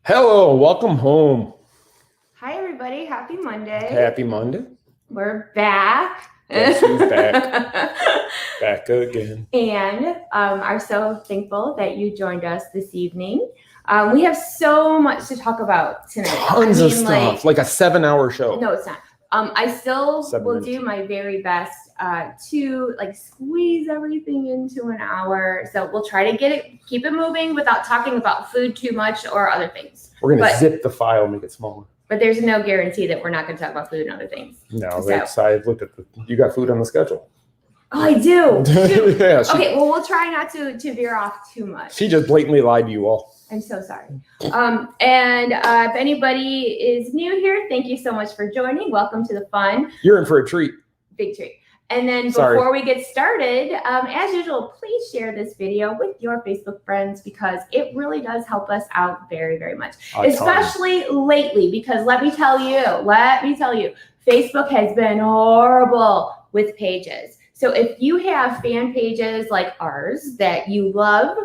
Hello, welcome home. Hi, everybody. Happy Monday. Happy Monday. We're back. Guess who's back? Back again. And are so thankful that you joined us this evening. We have so much to talk about tonight. Tons of stuff, like a 7-hour show. No, it's not. I still 7 will minutes. do my very best to squeeze everything into an hour. So we'll try to keep it moving without talking about food too much or other things. We're going to zip the file, make it smaller. But there's no guarantee that we're not going to talk about food and other things. No, I looked at you got food on the schedule. Oh, I do. Yeah, okay, well, we'll try not to veer off too much. She just blatantly lied to you all. I'm so sorry. And if anybody is new here, thank you so much for joining. Welcome to the fun. You're in for a treat. Big treat. And then before we get started, as usual, please share this video with your Facebook friends because it really does help us out very, very much. Especially lately, because let me tell you, Facebook has been horrible with pages. So if you have fan pages like ours that you love,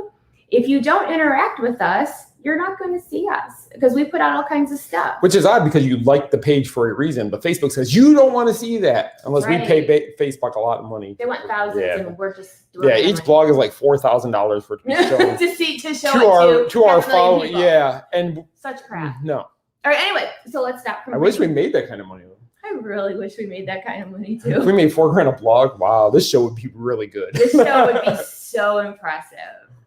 if you don't interact with us, you're not going to see us because we put out all kinds of stuff. Which is odd because you like the page for a reason, but Facebook says you don't want to see that unless we pay Facebook a lot of money. They want thousands, and we're just doing each blog is like $4,000 for it to be shown to our following. Yeah, and such crap. No. All right. Anyway, so let's stop. I wish we made that kind of money. I really wish we made that kind of money too. If we made $4,000 a blog, wow, this show would be really good. This show would be so impressive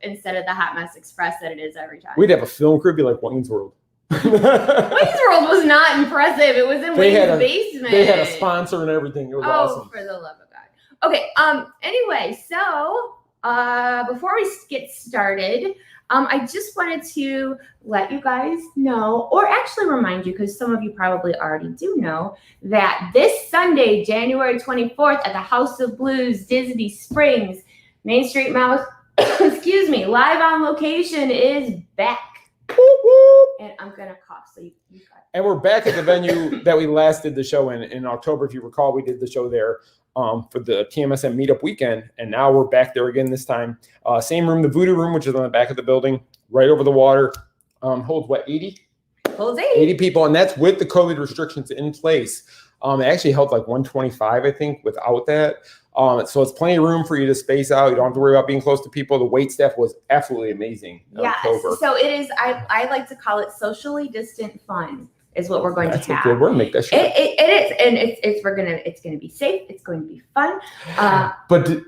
instead of the Hot Mess Express that it is every time. We'd have a film crew be like Wayne's World. Wayne's World was not impressive. It was in Wayne's basement. They had a sponsor and everything. It was awesome. Oh, for the love of God. Okay. Anyway, so before we get started, I just wanted to let you guys know, or actually remind you, because some of you probably already do know, that this Sunday, January 24th, at the House of Blues, Disney Springs, Main Street Mouse, excuse me, live on location is back. And I'm going to cough, so you got it. And we're back at the venue that we last did the show in October. If you recall, we did the show there for the TMSM meetup weekend. And now we're back there again this time. Same room, the Voodoo Room, which is on the back of the building, right over the water. Holds what, 80? Holds 80 people. And that's with the COVID restrictions in place. It actually held like 125, I think, without that. So it's plenty of room for you to space out. You don't have to worry about being close to people. The wait staff was absolutely amazing. Yes. So it is, I like to call it socially distant fun is what we're going to have. That's a good word. Make that shit. It is. And it's going to be safe. It's going to be fun. But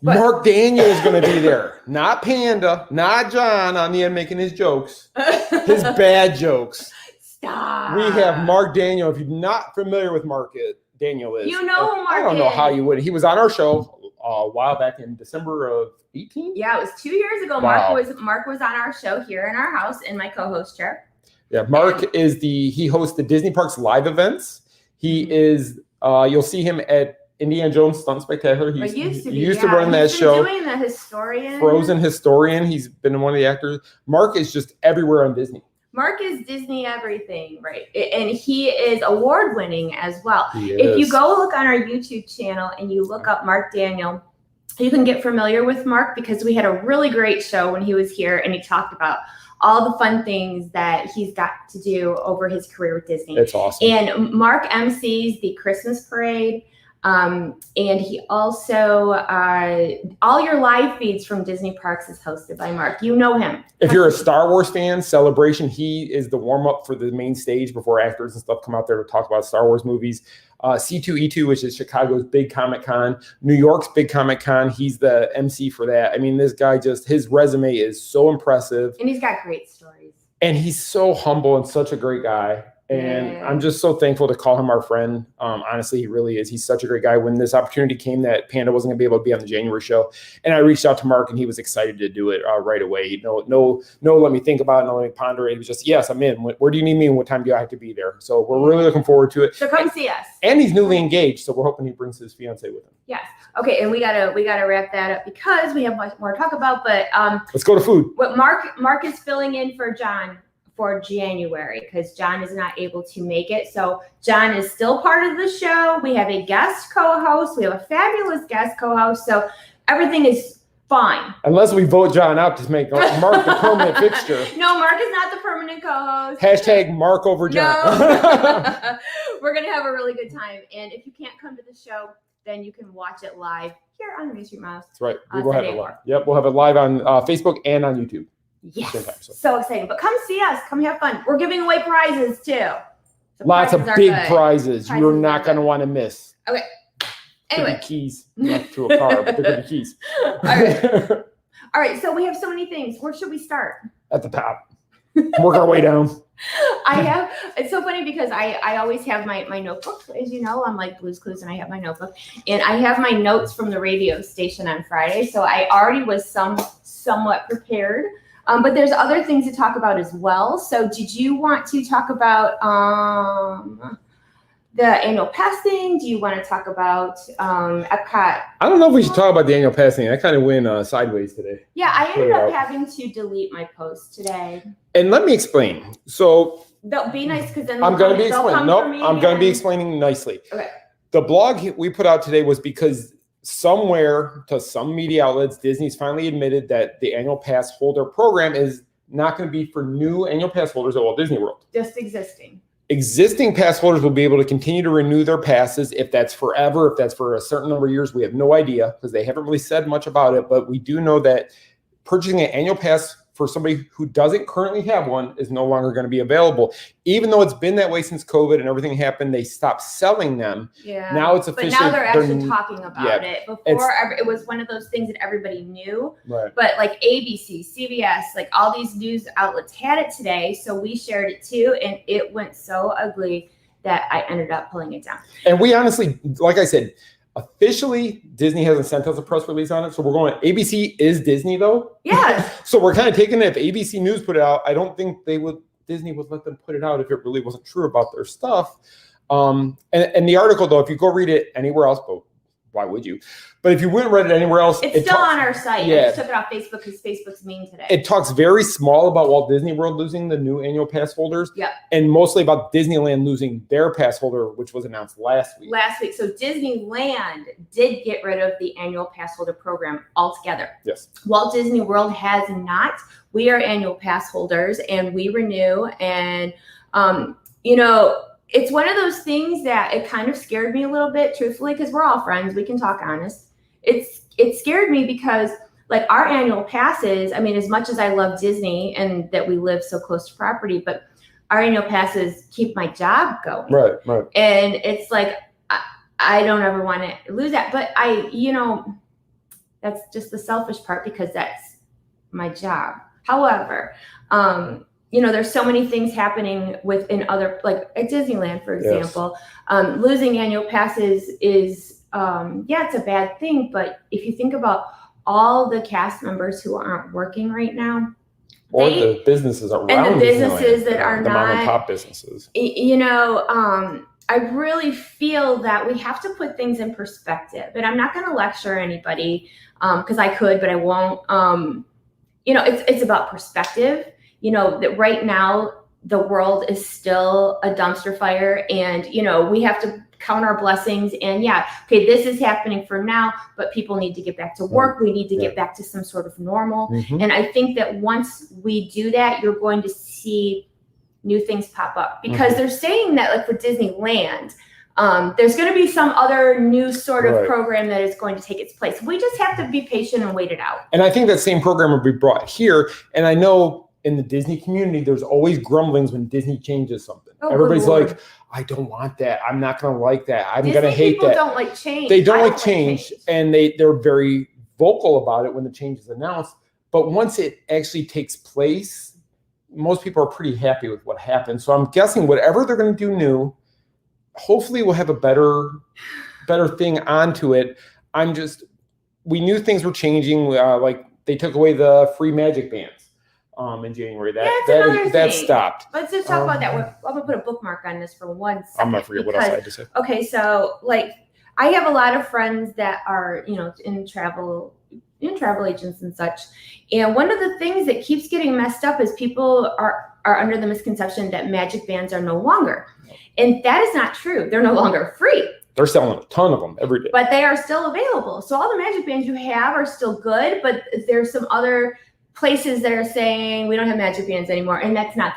Mark Daniel is going to be there. Not Panda, not John on the end making his jokes. His bad jokes. Stop. We have Mark Daniel. If you're not familiar with Mark Daniel is. You know who Mark is. I don't know how you would. He was on our show a while back in December of 18. Yeah, it was 2 years ago. Wow. Mark was on our show here in our house in my co-host chair. Yeah, Mark he hosts the Disney Parks live events. He is you'll see him at Indiana Jones Stunt Spectacular. He used to run that show. Doing the historian. Frozen historian. He's been one of the actors. Mark is just everywhere on Disney. Mark is Disney everything, right? And he is award-winning as well. He is. If you go look on our YouTube channel and you look up Mark Daniel, you can get familiar with Mark because we had a really great show when he was here and he talked about all the fun things that he's got to do over his career with Disney. It's awesome. And Mark MCs the Christmas parade. And he also, all your live feeds from Disney Parks is hosted by Mark. You know him. If you're a Star Wars fan, Celebration, he is the warm-up for the main stage before actors and stuff come out there to talk about Star Wars movies. C2E2, which is Chicago's big Comic-Con, New York's big Comic-Con, he's the MC for that. I mean, this guy his resume is so impressive. And he's got great stories. And he's so humble and such a great guy. And I'm just so thankful to call him our friend. Honestly, he really is. He's such a great guy. When this opportunity came that Panda wasn't going to be able to be on the January show, and I reached out to Mark, and he was excited to do it right away. No, let me think about it. No, let me ponder it. It was just, yes, I'm in. Where do you need me, and what time do I have to be there? So we're really looking forward to it. So come see us. And he's newly engaged, so we're hoping he brings his fiance with him. Yes. Okay, and we gotta wrap that up because we have much more to talk about. But let's go to food. What Mark is filling in for John for January because John is not able to make it. So John is still part of the show. We have a guest co-host. We have a fabulous guest co-host. So everything is fine. Unless we vote John out to make Mark the permanent fixture. No, Mark is not the permanent co-host. Hashtag Mark over John. No. We're going to have a really good time. And if you can't come to the show, then you can watch it live here on Raise Your Mouse. That's right. We will have it live. Yep, we'll have it live on Facebook and on YouTube. Yes. So exciting. But come see us. Come have fun. We're giving away prizes too. So lots of big prizes you're not going to want to miss. Okay. Anyway. Keys. Not to a car, but they're going to be keys. All right. All right. So we have so many things. Where should we start? At the top. Work our way down. It's so funny because I always have my notebook. As you know, I'm like Blue's Clues and I have my notebook. And I have my notes from the radio station on Friday. So I already was somewhat prepared. But there's other things to talk about as well. So did you want to talk about the annual pass thing? Do you want to talk about Epcot? I don't know if we should talk about the annual pass thing. I kind of went sideways today. Yeah, I ended up having to delete my post today. And let me explain. So that'll be nice because then I'm going to be explaining. Nope, I'm going to be explaining nicely. Okay. The blog we put out today was because somewhere to some media outlets, Disney's finally admitted that the annual pass holder program is not going to be for new annual pass holders at Walt Disney World. Just existing. Existing pass holders will be able to continue to renew their passes. If that's forever, if that's for a certain number of years, we have no idea because they haven't really said much about it. But we do know that purchasing an annual pass for somebody who doesn't currently have one is no longer going to be available. Even though it's been that way since COVID and everything happened, they stopped selling them. Yeah. Now it's officially. But now they're actually talking about it. Before, it was one of those things that everybody knew. Right. But like ABC, CBS, like all these news outlets had it today. So we shared it too. And it went so ugly that I ended up pulling it down. And we honestly, like I said, officially, Disney hasn't sent us a press release on it. So we're going, ABC is Disney though. Yeah. So we're kind of taking it. If ABC News put it out, I don't think Disney would let them put it out if it really wasn't true about their stuff. And the article though, if you go read it anywhere else, but why would you? But if you wouldn't read it anywhere else, it's still on our site. Yeah. I just took it off Facebook because Facebook's mean today. It talks very small about Walt Disney World losing the new annual pass holders. Yeah. And mostly about Disneyland losing their pass holder, which was announced last week. So Disneyland did get rid of the annual pass holder program altogether. Yes. Walt Disney World has not. We are annual pass holders and we renew. And, it's one of those things that it kind of scared me a little bit, truthfully, because we're all friends. We can talk honest. It scared me because like our annual passes, I mean, as much as I love Disney and that we live so close to property, but our annual passes keep my job going. Right. And it's like, I don't ever want to lose that. But that's just the selfish part because that's my job. However, there's so many things happening within other, like at Disneyland, for example. Yes. Losing annual passes is, it's a bad thing. But if you think about all the cast members who aren't working right now, or the businesses around and the businesses that are the not mom and pop businesses, I really feel that we have to put things in perspective. And I'm not going to lecture anybody because I could, but I won't. It's about perspective. That right now the world is still a dumpster fire and, we have to count our blessings and this is happening for now, but people need to get back to work. We need to get back to some sort of normal. Mm-hmm. And I think that once we do that, you're going to see new things pop up because they're saying that like for Disneyland, there's going to be some other new sort of program that is going to take its place. We just have to be patient and wait it out. And I think that same program will be brought here. And I know in the Disney community, there's always grumblings when Disney changes something. Everybody's like, I don't want that. I'm not going to like that. I'm going to hate that. People don't like change. They don't like change. And they're very vocal about it when the change is announced. But once it actually takes place, most people are pretty happy with what happens. So I'm guessing whatever they're going to do new, hopefully we'll have a better thing onto it. We knew things were changing. Like they took away the free magic bands. In January, that stopped. Let's just talk about that. I'm gonna put a bookmark on this for 1 second. I'm gonna forget what else I had to say. Okay, so like I have a lot of friends that are in travel agents and such, and one of the things that keeps getting messed up is people are under the misconception that magic bands are no longer, and that is not true. They're no longer free. They're selling a ton of them every day. But they are still available. So all the magic bands you have are still good, but there's some other places that are saying we don't have magic bands anymore, and that's not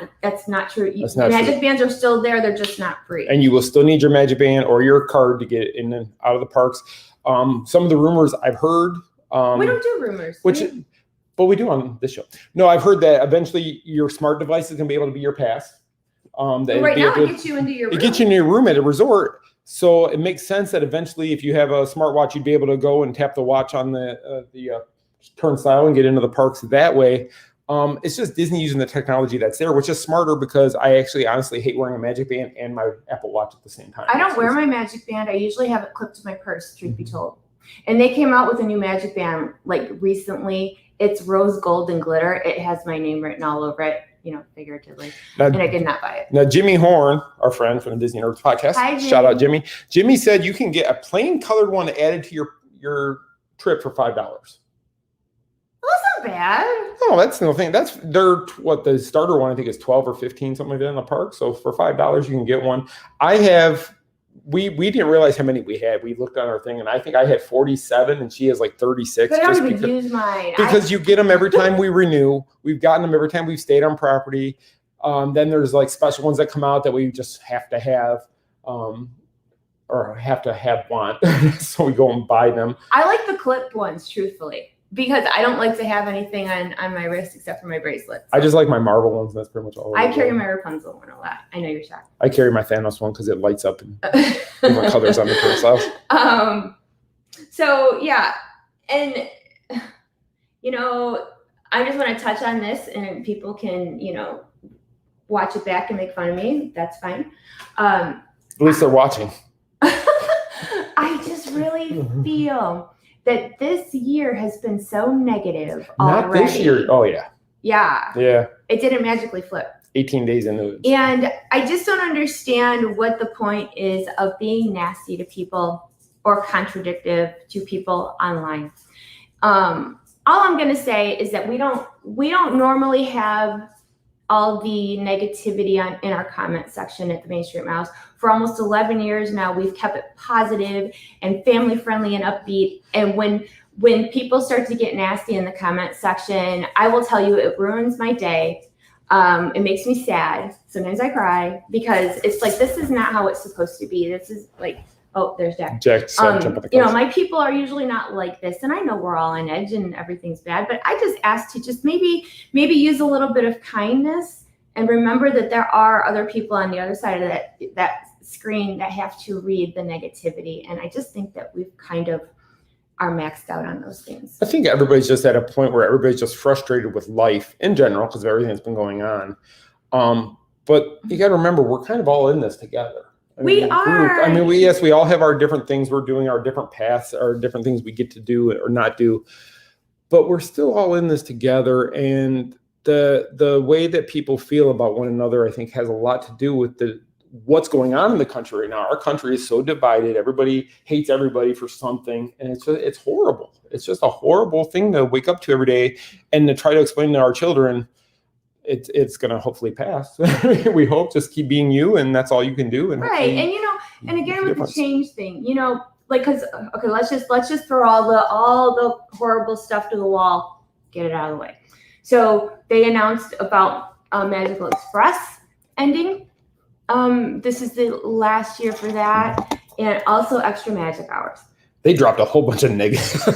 true. Magic bands are still there, they're just not free. And you will still need your magic band or your card to get in and out of the parks. Some of the rumors I've heard. We don't do rumors. But we do on this show. No, I've heard that eventually your smart device is going to be able to be your pass. Right now, it gets you into your room. It gets you in your room at a resort. So it makes sense that eventually, if you have a smartwatch, you'd be able to go and tap the watch on the turnstile and get into the parks that way. It's just Disney using the technology that's there, which is smarter because I actually honestly hate wearing a magic band and my Apple Watch at the same time. I don't wear my magic band. I usually have it clipped to my purse, truth be told. And they came out with a new magic band like recently. It's rose gold and glitter. It has my name written all over it, figuratively. And I did not buy it. Now, Jimmy Horn, our friend from the Disney Nerds podcast, hi, shout out Jimmy. Jimmy said you can get a plain colored one added to your trip for $5. Well, that's not bad. No, that's no thing. That's the starter one I think is 12 or 15, something like that in the park. So for $5 you can get one. We didn't realize how many we had. We looked on our thing and I think I had 47 and she has like 36. But I don't even use mine. Because you get them every time we renew. We've gotten them every time we've stayed on property. Then there's like special ones that come out that we just have to have. Or have to want. So we go and buy them. I like the clip ones, truthfully. Because I don't like to have anything on my wrist except for my bracelets. I just like my Marvel ones. That's pretty much all. I carry my Rapunzel one a lot. I know you're shocked. I carry my Thanos one because it lights up and different colors on the turnstiles. So yeah, and I just want to touch on this, and people can watch it back and make fun of me. That's fine. At least they're watching. I just really feel that this year has been so negative already. Not this year. Oh, yeah. Yeah. Yeah. It didn't magically flip. 18 days into it. And I just don't understand what the point is of being nasty to people or contradictive to people online. All I'm going to say is that we don't normally have all the negativity in our comment section at the Main Street Mouse. For almost 11 years now, we've kept it positive and family friendly and upbeat. And when people start to get nasty in the comment section, I will tell you, it ruins my day. It makes me sad. Sometimes I cry because it's like, this is not how it's supposed to be. This is like, oh, there's Jack. My people are usually not like this, and I know we're all on edge and everything's bad, but I just ask to just maybe use a little bit of kindness and remember that there are other people on the other side of that screen that have to read the negativity. And I just think that we've kind of are maxed out on those things. I think everybody's just at a point where everybody's just frustrated with life in general because of everything that's been going on. But you got to remember, we're kind of all in this together. We are. We all have our different things. We're doing our different paths, our different things we get to do or not do. But we're still all in this together. And the way that people feel about one another, I think, has a lot to do with what's going on in the country right now. Our country is so divided. Everybody hates everybody for something. And it's horrible. It's just a horrible thing to wake up to every day and to try to explain to our children. It's going to hopefully pass. We hope. Just keep being you, and that's all you can do. And right, and again with the change thing, because let's just throw all the horrible stuff to the wall, get it out of the way. So they announced about Magical Express ending. This is the last year for that, and also extra magic hours. They dropped a whole bunch of negative.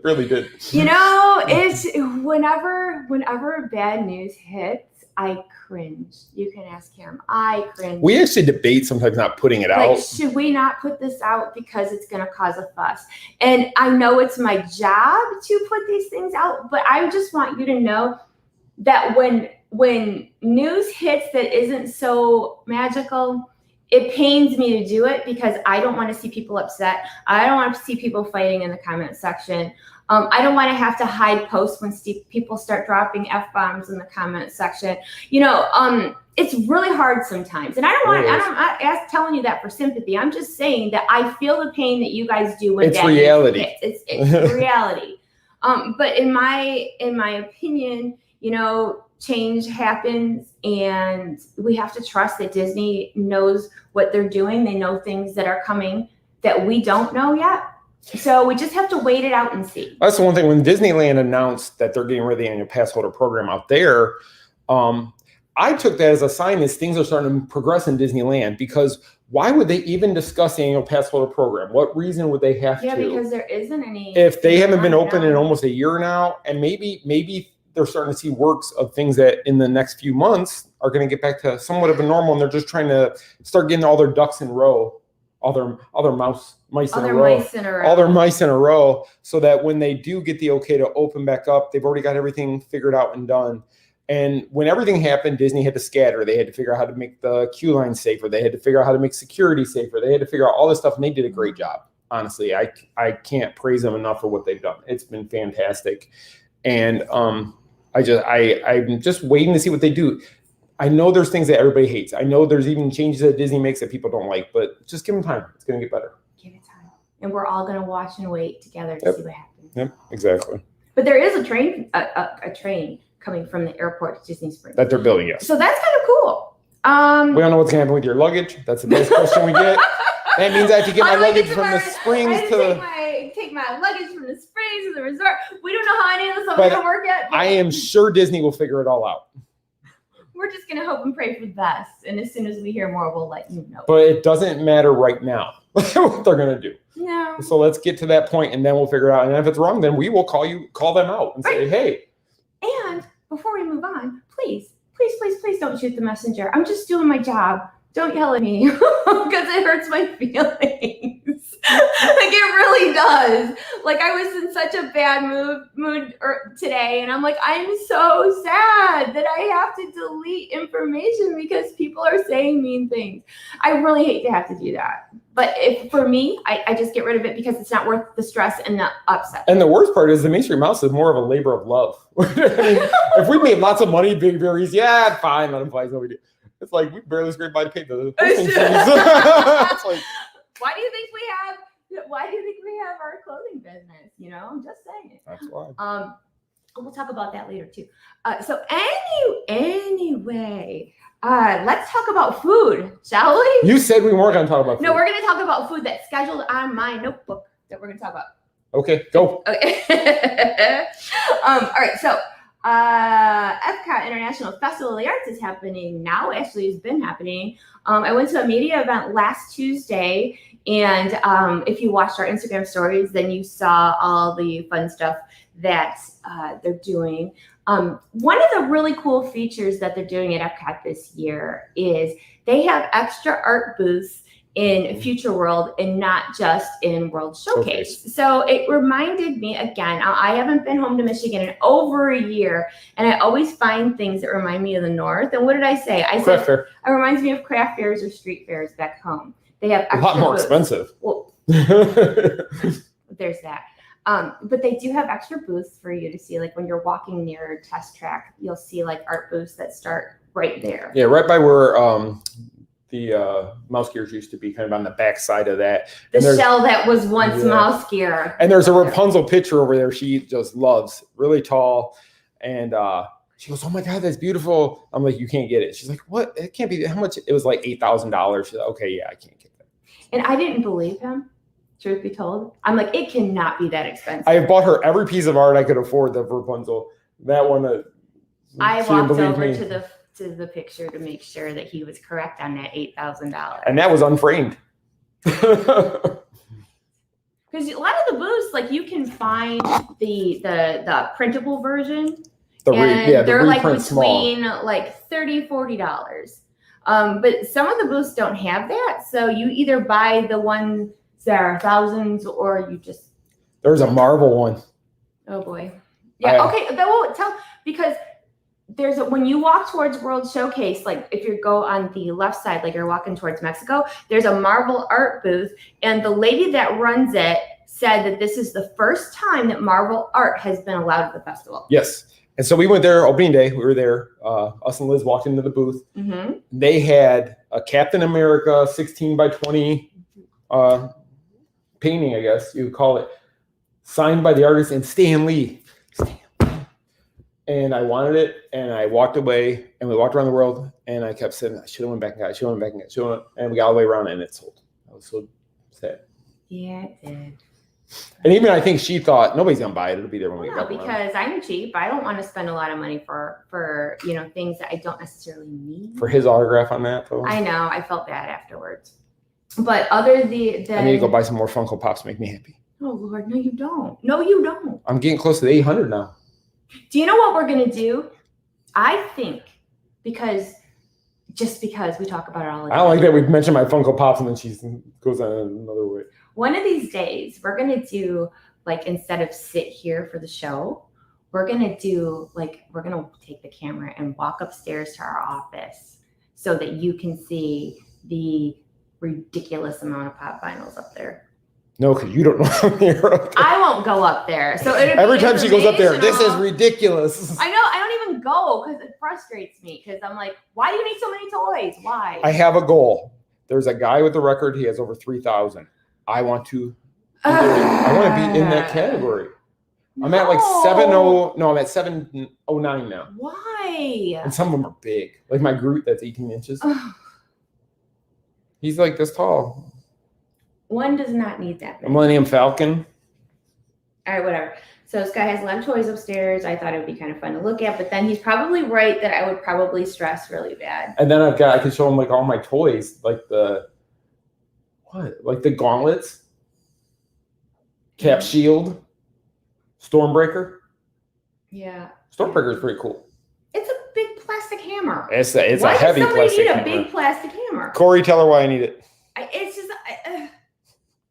Really did. It's whenever bad news hits, I cringe. You can ask him. I cringe. We actually debate sometimes not putting it out. Should we not put this out because it's going to cause a fuss? And I know it's my job to put these things out, but I just want you to know that when news hits that isn't so magical, it pains me to do it because I don't want to see people upset. I don't want to see people fighting in the comment section. I don't want to have to hide posts when people start dropping F-bombs in the comment section. It's really hard sometimes. And I'm not telling you that for sympathy. I'm just saying that I feel the pain that you guys do when it's reality. It's reality. But in my opinion, change happens, and we have to trust that Disney knows what they're doing. They know things that are coming that we don't know yet. So we just have to wait it out and see. That's the one thing. When Disneyland announced that they're getting rid of the annual pass holder program out there, I took that as a sign that things are starting to progress in Disneyland, because why would they even discuss the annual pass holder program? What reason would they have to? Yeah, because there isn't any. If they haven't been open in almost a year now, and maybe they're starting to see works of things that in the next few months are going to get back to somewhat of a normal, and they're just trying to start getting all their ducks in a row, all their mice in a row, so that when they do get the okay to open back up, they've already got everything figured out and done. And when everything happened, Disney had to scatter. They had to figure out how to make the queue line safer. They had to figure out how to make security safer. They had to figure out all this stuff, and they did a great job. Honestly, I can't praise them enough for what they've done. It's been fantastic. And I'm just waiting to see what they do. I know there's things that everybody hates. I know there's even changes that Disney makes that people don't like, but just give them time. It's going to get better. Give it time. And we're all going to watch and wait together to see what happens. Yep, exactly. But there is a train coming from the airport to Disney Springs that they're building, yes. So that's kind of cool. We don't know what's going to happen with your luggage. That's the best question we get. That means I have to get my luggage from the Springs to take my luggage from the Springs to the resort. We don't know how any of this is going to work yet. I am sure Disney will figure it all out. We're just going to hope and pray for the best. And as soon as we hear more, we'll let you know. But it doesn't matter right now what they're going to do. No. So let's get to that point, and then we'll figure it out. And if it's wrong, then we will call them out and say, hey. And before we move on, please don't shoot the messenger. I'm just doing my job. Don't yell at me because it hurts my feelings. Like it really does. Like I was in such a bad mood today, and I'm like, I'm so sad that I have to delete information because people are saying mean things. I really hate to have to do that. But for me, I just get rid of it because it's not worth the stress and the upset. And the worst part is the Main Street Mouse is more of a labor of love. I mean, if we made lots of money, big berries, yeah, fine, let them fly, no we do. It's like we barely scraped by to pay the hosting fees. It's like, why do you think we have our clothing business? You know, I'm just saying it. That's why. We'll talk about that later too. So anyway, let's talk about food, shall we? You said we weren't going to talk about food. No, we're going to talk about food that's scheduled on my notebook that we're going to talk about. Okay, go. Okay. All right, so Epcot International Festival of the Arts is happening now. Actually, it's been happening. I went to a media event last Tuesday, and if you watched our Instagram stories, then you saw all the fun stuff that they're doing. One of the really cool features that they're doing at Epcot this year is they have extra art booths in Future World and not just in World Showcase. So it reminded me again, I haven't been home to Michigan in over a year, and I always find things that remind me of the North. And what did I say? I said it reminds me of craft fairs or street fairs back home. They have extra a lot more booths. Expensive. Well, there's that. But they do have extra booths for you to see. Like when you're walking near Test Track, you'll see like art booths that start right there. Yeah, right by where the mouse gears used to be, kind of on the back side of that. The shell that was once mouse gear. And there's a Rapunzel picture over there she just loves, really tall. And she goes, oh my God, that's beautiful. I'm like, you can't get it. She's like, what? It can't be. How much? It was like $8,000. She's like, okay, yeah, I can't get that. And I didn't believe him. Truth be told, I'm like, it cannot be that expensive. I have bought her every piece of art I could afford, the Rapunzel. That one, I walked over to the picture to make sure that he was correct on that $8,000. And that was unframed. Because a lot of the booths, like you can find the printable version, they're like between like $30, $40. But some of the booths don't have that, so you either buy the ones that are thousands, or you just. There's a Marvel one. Oh boy. Yeah. Okay. That won't tell, because when you walk towards World Showcase, like if you go on the left side, like you're walking towards Mexico, there's a Marvel art booth, and the lady that runs it said that this is the first time that Marvel art has been allowed at the festival. Yes. And so we went there opening day. We were there. Us and Liz walked into the booth. Mm-hmm. They had a Captain America 16 by 20 painting, I guess you would call it, signed by the artist and Stan Lee. And I wanted it, and I walked away, and we walked around the world, and I kept saying, I should have went back and got it, and we got all the way around, and it sold. I was so sad. Yeah, it did. And even I think she thought, nobody's going to buy it. It'll be there when we get back. Because I'm cheap. I don't want to spend a lot of money for things that I don't necessarily need. For his autograph on that, though. I know. I felt bad afterwards. But other than... I need to go buy some more Funko Pops to make me happy. Oh, Lord. No, you don't. No, you don't. I'm getting close to the 800 now. Do you know what we're going to do? I think because we talk about it all the time. I don't like that we mentioned my Funko Pops and then she goes on another way. One of these days, we're going to do, instead of sit here for the show, we're going to do, we're going to take the camera and walk upstairs to our office so that you can see the ridiculous amount of pop vinyls up there. No, because you don't know how many are up there. I won't go up there. So every time she goes up there, this is ridiculous. I know. I don't even go because it frustrates me because I'm like, why do you need so many toys? Why? I have a goal. There's a guy with a record. He has over 3,000. I want to be in that category. I'm at I'm at 709 now. Why? And some of them are big. Like my Groot that's 18 inches. He's like this tall. One does not need that many. Millennium Falcon. All right, whatever. So this guy has a lot of toys upstairs. I thought it would be kind of fun to look at, but then he's probably right that I would probably stress really bad. And then I can show him all my toys, like the gauntlets, Cap Shield, Stormbreaker. Yeah. Stormbreaker is pretty cool. It's a big plastic hammer. It's a heavy plastic hammer. Why does somebody need a big plastic hammer? Corey, tell her why I need it. It's just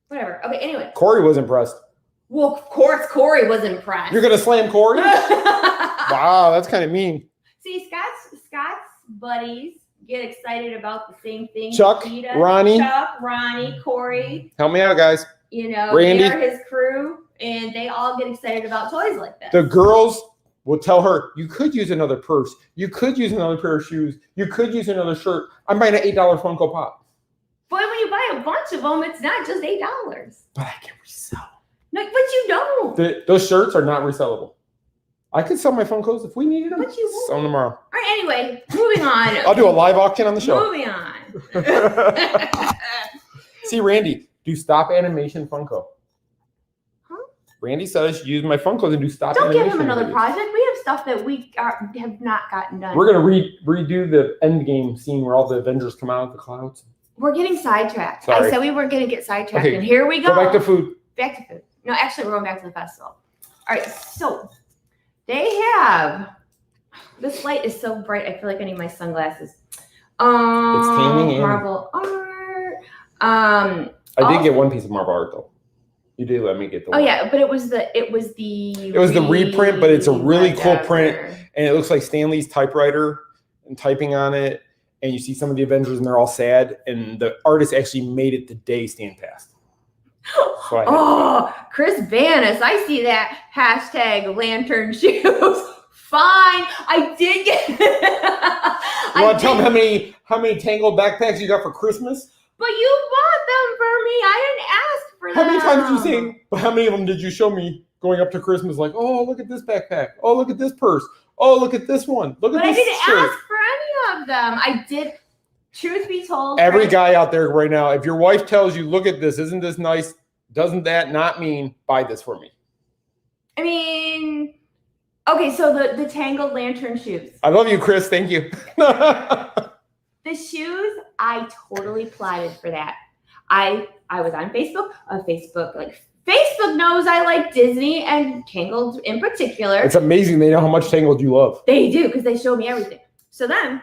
whatever. Okay. Anyway. Corey was impressed. Well, of course, Corey was impressed. You're gonna slam Corey? Wow, that's kind of mean. See, Scott's buddies get excited about the same thing. Chuck, Ronnie, Corey. Help me out, guys. Randy. They're his crew, and they all get excited about toys like this. The girls will tell her, you could use another purse. You could use another pair of shoes. You could use another shirt. I'm buying an $8 Funko Pop. But when you buy a bunch of them, it's not just $8. But I can resell. No, but you don't. Those shirts are not resellable. I could sell my Funkos if we needed them. But you won't. Sell them tomorrow. All right, anyway, moving on. I'll do a live auction on the show. Moving on. See, Randy, do stop animation Funko. Huh? Randy said I should use my Funkos and do stop animation. Don't give him another project. We have stuff that we have not gotten done. We're going to redo the Endgame scene where all the Avengers come out of the clouds. We're getting sidetracked. Sorry. I said we were going to get sidetracked, and here we go. Go back to food. Back to food. No, actually, we're going back to the festival. All right, so they have... This light is so bright, I feel like I need my sunglasses. It's tanning in. Marvel art. I did get one piece of Marvel art, though. You did let me get the one. Oh, yeah, but it was the reprint, but it's a really cool print, and it looks like Stan Lee's typewriter and typing on it. And you see some of the Avengers and they're all sad. And the artist actually made it the day Stan passed. So Chris Vanis. I see that hashtag lantern shoes. Fine. I did get You want to tell me how many Tangled backpacks you got for Christmas? But you bought them for me. I didn't ask for them. How many times did you say, but how many of them did you show me going up to Christmas? Like, oh, look at this backpack. Oh, look at this purse. Oh, look at this one. Look at this shirt. I didn't ask for any of them. I did. Truth be told, every guy out there right now, if your wife tells you, look at this, isn't this nice? Doesn't that not mean buy this for me? I mean, okay, so the Tangled lantern shoes. I love you, Chris. Thank you. The shoes, I totally plotted for that. I was on Facebook. Facebook knows I like Disney and Tangled in particular. It's amazing they know how much Tangled you love. They do, because they show me everything. So then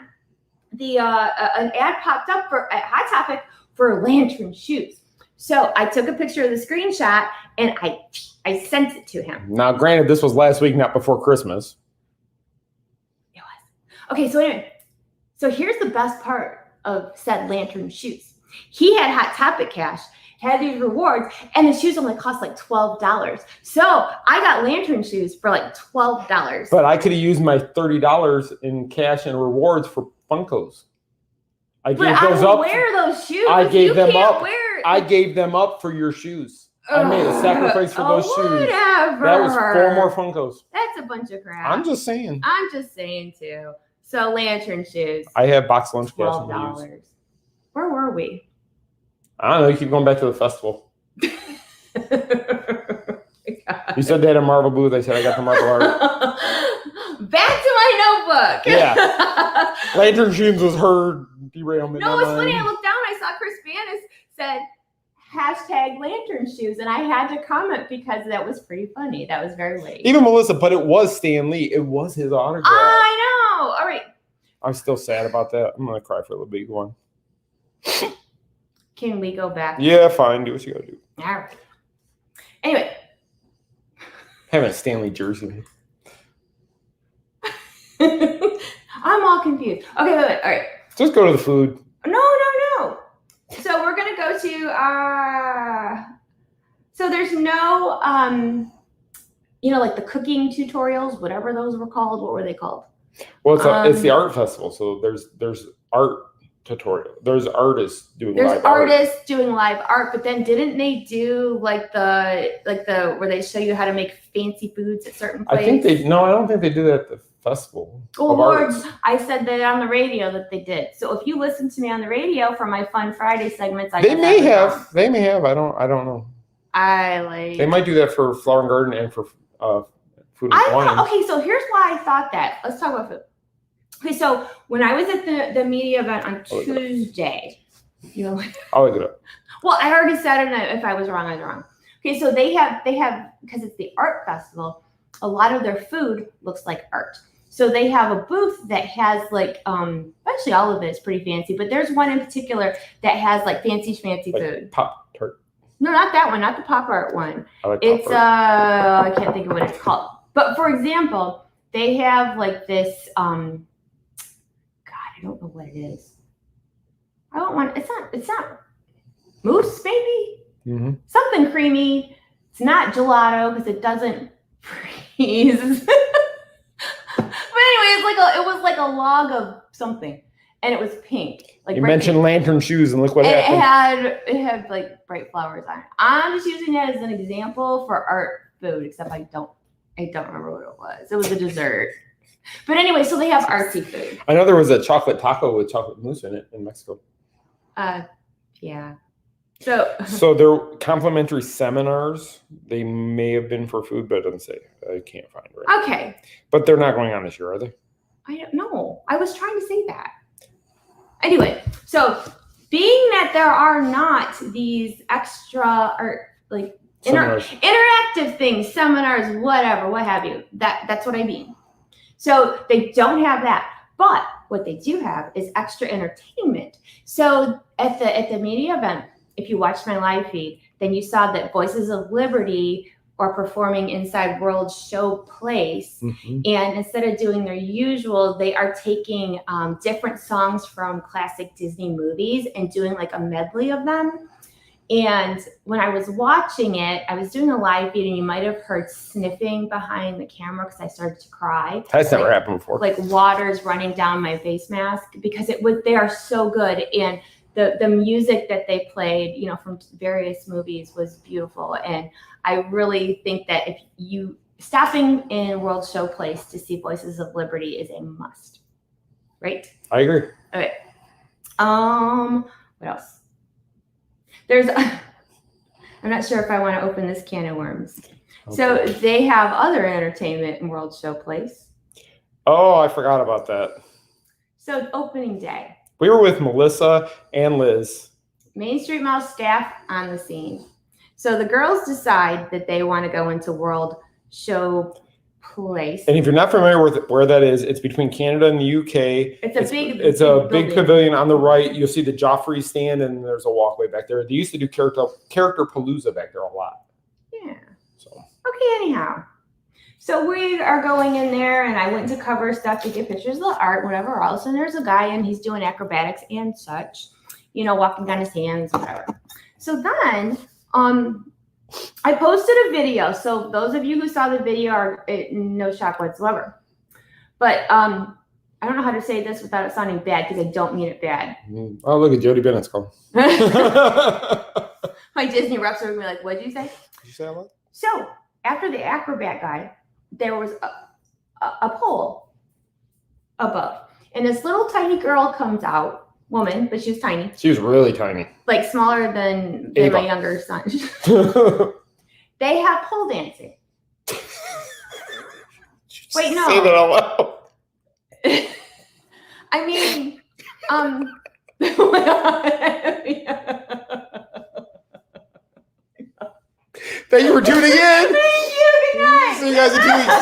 an ad popped up at Hot Topic for lantern shoes. So I took a picture of the screenshot and I sent it to him. Now, granted, this was last week, not before Christmas. It was. Okay, so anyway, so here's the best part of said lantern shoes. He had Hot Topic cash, had these rewards, and the shoes only cost like $12. So I got lantern shoes for like $12. But I could have used my $30 in cash and rewards for Funkos. I gave those up. Wear those shoes. I gave them up. I gave them up for your shoes. I made a sacrifice for those shoes. Whatever. That was 4 more Funkos. That's a bunch of crap. I'm just saying too. So lantern shoes. I have box lunch cash. $12. Where were we? I don't know. You keep going back to the festival. You said they had a Marvel booth. I said I got the Marvel art. Back to my notebook. Yeah. Lantern shoes was her derailment. No, it's funny. I looked down. I saw Chris Bannis said #lantern shoes, and I had to comment because that was pretty funny. That was very late. Even Melissa, but it was Stan Lee. It was his autograph. I know. All right. I'm still sad about that. I'm gonna cry for a little big one. Can we go back? Yeah, fine. Do what you gotta do. All right. Anyway. Having a Stanley jersey. I'm all confused. Okay, wait. All right. Just go to the food. No. So we're gonna go to so there's no like the cooking tutorials, whatever those were called. What were they called? Well, it's the art festival, so there's art tutorial. There's artists doing live art, but then didn't they do like the where they show you how to make fancy foods at certain places? I don't think they do that at the festival. Oh Lord, I said that on the radio that they did. So if you listen to me on the radio for my Fun Friday segments, they may have. I don't know. They might do that for Flower and Garden and for Food and Wine. Okay, so here's why I thought that. Let's talk about food. Okay, so when I was at the media event on Tuesday, I'll look it up. Well, I already said it. If I was wrong, I was wrong. Okay, so they have because it's the art festival. A lot of their food looks like art. So they have a booth that has actually all of it is pretty fancy, but there's one in particular that has fancy food. Pop-Tart. No, not that one, not the pop art one. It's I can't think of what it's called. But for example, they have this God, I don't know what it is. It's not mousse, maybe? Mm-hmm. Something creamy. It's not gelato because it doesn't freeze. But anyway, it was like a log of something, and it was pink. You mentioned lantern shoes, and look what happened. It had bright flowers on it. I'm just using that as an example for art food, except I don't remember what it was. It was a dessert. But anyway, so they have artsy food. I know there was a chocolate taco with chocolate mousse in it in Mexico. Yeah. So they're complimentary seminars. They may have been for food, but it doesn't say. I can't find it. Right. Okay. But they're not going on this year, are they? I don't know. I was trying to say that. Anyway, so being that there are not these extra or interactive things, seminars, whatever, what have you, that's what I mean. So they don't have that. But what they do have is extra entertainment. So at the media event, if you watched my live feed, then you saw that Voices of Liberty are performing inside World Show Place. Mm-hmm. And instead of doing their usual, they are taking different songs from classic Disney movies and doing a medley of them. And when I was watching it, I was doing a live feed, and you might have heard sniffing behind the camera because I started to cry. That's never happened before. Water's running down my face mask because they are so good. And the music that they played, from various movies was beautiful. And I really think that if you stopping in World Show Place to see Voices of Liberty is a must. Right? I agree. Okay. What else? I'm not sure if I want to open this can of worms. Okay. So they have other entertainment in World Show Place. Oh, I forgot about that. So opening day. We were with Melissa and Liz. Main Street Mouse staff on the scene. So the girls decide that they want to go into World Show Place. And if you're not familiar with where that is, it's between Canada and the UK. It's a big pavilion on the right. You'll see the Joffrey stand, and there's a walkway back there. They used to do character palooza back there a lot. Yeah. So okay, anyhow. So we are going in there, and I went to cover stuff to get pictures of the art, whatever else. And there's a guy, and he's doing acrobatics and such, walking on his hands, whatever. So then, I posted a video. So those of you who saw the video are no shock whatsoever. But I don't know how to say this without it sounding bad because I don't mean it bad. Oh, look at Jody Bennett's call. My Disney reps are gonna be like, "What'd you say?" Did you say what? So after the acrobat guy, there was a pole above, and this little tiny girl comes out, woman, but she was tiny. She was really tiny, like smaller than my younger son. They have pole dancing. Wait, no. Say that out loud. I mean, Thank you for tuning in. Thank you. Good night. See you guys in 2 weeks.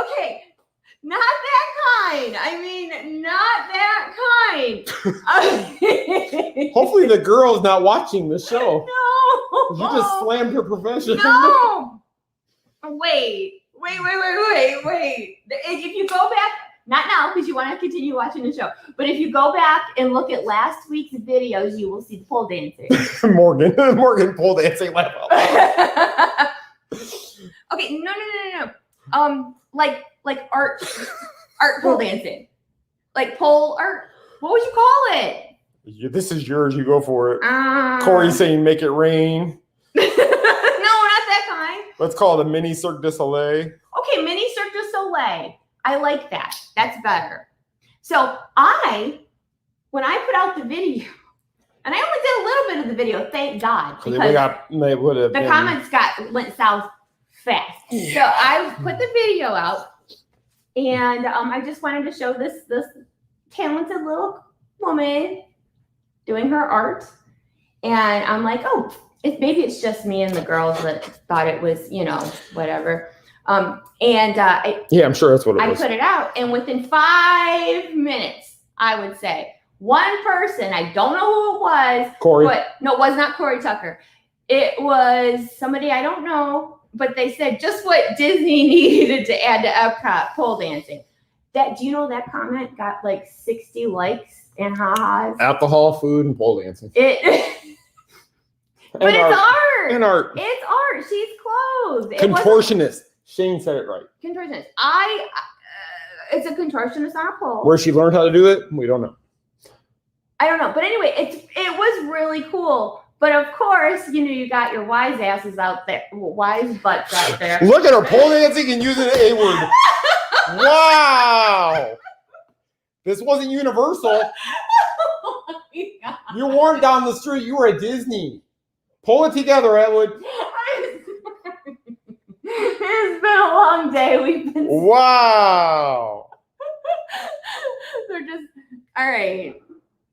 Okay, not that kind. I mean, not that kind. Hopefully, the girl is not watching the show. No. You just slammed her profession. No. Wait. If you go back, not now because you want to continue watching the show, but if you go back and look at last week's videos, you will see the pole dancing. Morgan pole dancing. Laugh out loud. Okay, no. Like art pole dancing, like pole art. What would you call it? This is yours. You go for it. Corey's saying, "Make it rain." No, not that kind. Let's call it a mini Cirque du Soleil. Okay, mini Cirque du Soleil. I like that. That's better. So when I put out the video, and I only did a little bit of the video, thank God, because the comments went south fast. Yeah. So I put the video out, and I just wanted to show this talented little woman doing her art, and I'm like, oh, maybe it's just me and the girls that thought it was, whatever. I'm sure that's what it was. I put it out, and within 5 minutes, I would say, one person, I don't know who it was. Corey. No, it was not Corey Tucker. It was somebody I don't know, but they said just what Disney needed to add to Epcot, pole dancing. Do you know that comment got like 60 likes and ha-has? Alcohol, food, and pole dancing. But it's art. And art. It's art. She's clothed. Contortionist. Shane said it right. Contortionist. It's a contortionist on a pole. Where she learned how to do it, we don't know. I don't know. But anyway, it was really cool. But of course, you got your wise asses out there, wise butts out there. Look at her pole dancing and using the A word. Wow. This wasn't Universal. Oh my God. You weren't down the street. You were at Disney. Pull it together, Atwood. It's been a long day. Wow. They're just all right.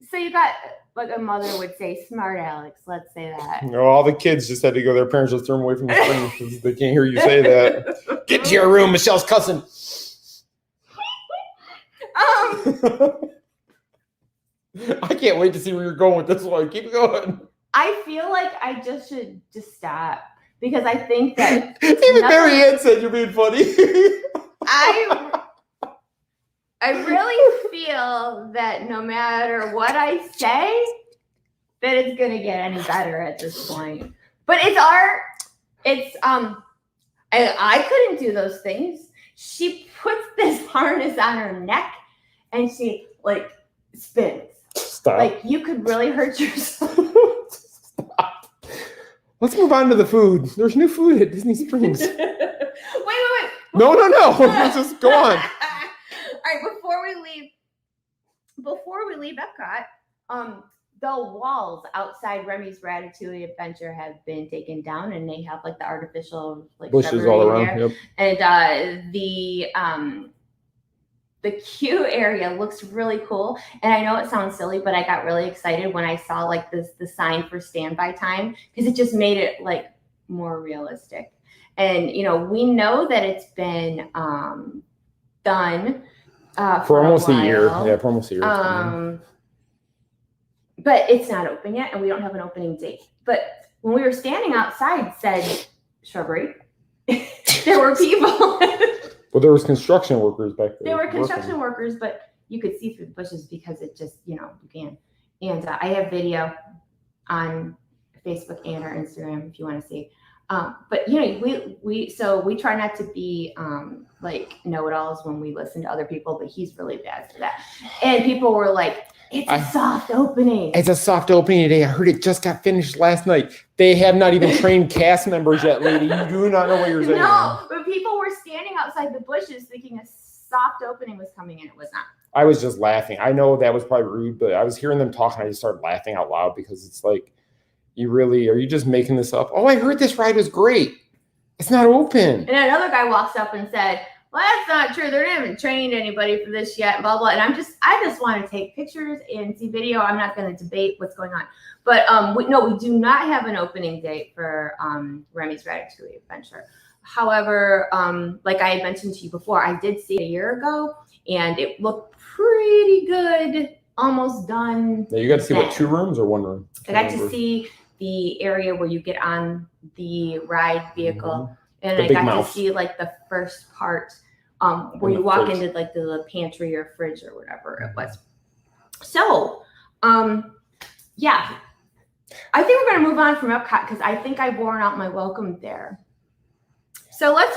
So you got, like a mother would say, smart Alex. Let's say that. No, all the kids just had to go. Their parents just threw them away from the screen because they can't hear you say that. Get to your room. Michelle's cussing. I can't wait to see where you're going with this one. Keep going. I feel like I should stop because I think that even Mary Ann said you're being funny. I really feel that no matter what I say, that it's gonna get any better at this point. But it's art. It's I couldn't do those things. She puts this harness on her neck and she like spins. Stop. Like you could really hurt yourself. Stop. Let's move on to the food. There's new food at Disney Springs. Wait. No. Let's just go on. All right, before we leave Epcot, the walls outside Remy's Ratatouille Adventure have been taken down, and they have like the artificial like bushes all around. Yep. And the queue area looks really cool. And I know it sounds silly, but I got really excited when I saw like the sign for standby time because it just made it like more realistic. And we know that it's been done. For almost a year. Yeah, for almost a year. But it's not open yet, and we don't have an opening date. But when we were standing outside, said shrubbery, there were people. Well, there was construction workers back there. There were construction workers, but you could see through the bushes because it just, you can. And I have video on Facebook and our Instagram if you want to see. But we try not to be like know-it-alls when we listen to other people, but he's really bad for that. And people were like, It's a soft opening. It's a soft opening today. I heard it just got finished last night. They have not even trained cast members yet, lady. You do not know what you're saying. No, but people were standing outside the bushes thinking a soft opening was coming in. It was not. I was just laughing. I know that was probably rude, but I was hearing them talk and I just started laughing out loud because it's like, are you just making this up? Oh, I heard this ride was great. It's not open. And another guy walks up and said, well, that's not true. They haven't trained anybody for this yet, blah, blah. And I just want to take pictures and see video. I'm not going to debate what's going on. But we do not have an opening date for Remy's Ratatouille Adventure. However, like I had mentioned to you before, I did see it a year ago, and it looked pretty good, almost done. Yeah, you got to see what, 2 rooms or 1 room? I got to see the area where you get on the ride vehicle, and I got to see like the first part where you walk into like the pantry or fridge or whatever it was. So, yeah, I think we're gonna move on from Epcot because I think I've worn out my welcome there. So let's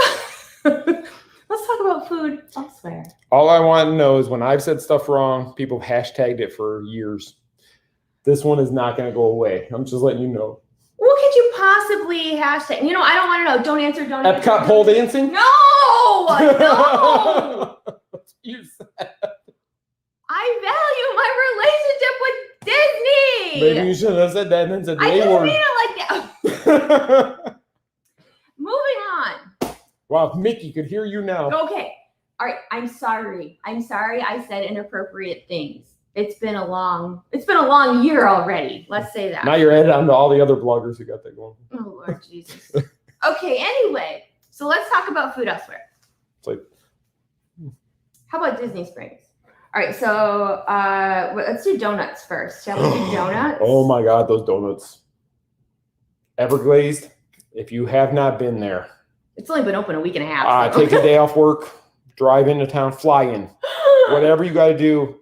talk about food elsewhere. All I want to know is when I've said stuff wrong, people have hashtagged it for years. This one is not going to go away. I'm just letting you know. What could you possibly hashtag? I don't want to know. Don't answer. Epcot pole dancing? No, no. You said. I value my relationship with Disney. Maybe you should have said that and then said I didn't mean it like that. Moving on. Wow, Mickey could hear you now. Okay. All right. I'm sorry. I said inappropriate things. It's been a long year already. Let's say that. Now you're added on to all the other bloggers who got that going. Oh, Lord Jesus. Okay. Anyway, so let's talk about food elsewhere. It's like, how about Disney Springs? All right. So let's do donuts first. Shall we do donuts? Oh my God, those donuts. Everglazed. If you have not been there, it's only been open a week and a half. So. Take a day off work, drive into town, fly in. Whatever you got to do.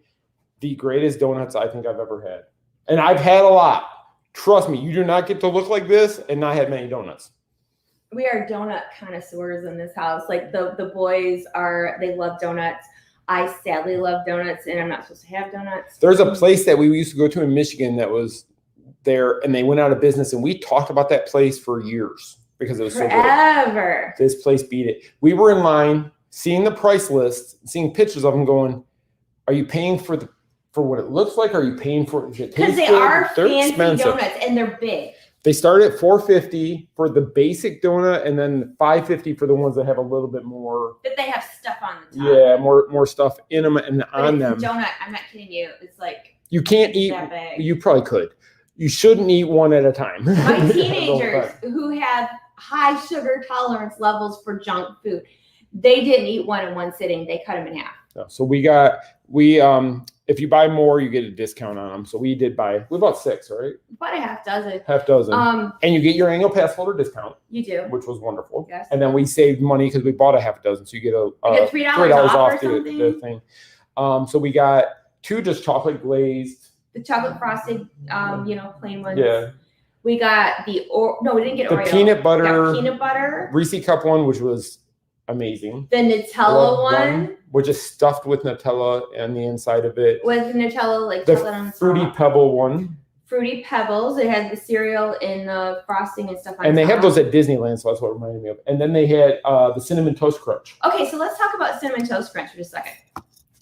The greatest donuts I think I've ever had. And I've had a lot. Trust me, you do not get to look like this and not have many donuts. We are donut connoisseurs in this house. Like the boys they love donuts. I sadly love donuts, and I'm not supposed to have donuts. There's a place that we used to go to in Michigan that was there, and they went out of business, and we talked about that place for years because it was forever. So good. This place beat it. We were in line, seeing the price list, seeing pictures of them going, are you paying for what it looks like? Or are you paying for it? Because they're fancy expensive. Donuts, and they're big. They start at $4.50 for the basic donut, and then $5.50 for the ones that have a little bit more. But they have stuff on the top. Yeah, more stuff in them and but on them. Donut, I'm not kidding you. It's like you can't eat. That big. You probably could. You shouldn't eat one at a time. My teenagers who have high sugar tolerance levels for junk food, they didn't eat one in one sitting. They cut them in half. No, so if you buy more, you get a discount on them. So we bought 6, right? About a half dozen. Half dozen. And you get your annual pass holder discount. You do. Which was wonderful. Yes. And then we saved money because we bought a half dozen. So you get $3 off the thing. So we got 2 just chocolate glazed. The chocolate frosted, plain ones. Yeah. We got we didn't get Oreo. Peanut butter. We got peanut butter. Reese cup one, which was amazing. The Nutella one, which is stuffed with Nutella on the inside of it. With Nutella, like the Fruity Pebble one. Fruity Pebbles. It had the cereal and the frosting and stuff on And top. they have those at Disneyland, so that's what it reminded me of. And then they had the Cinnamon Toast Crunch. Okay, so let's talk about Cinnamon Toast Crunch for just a second.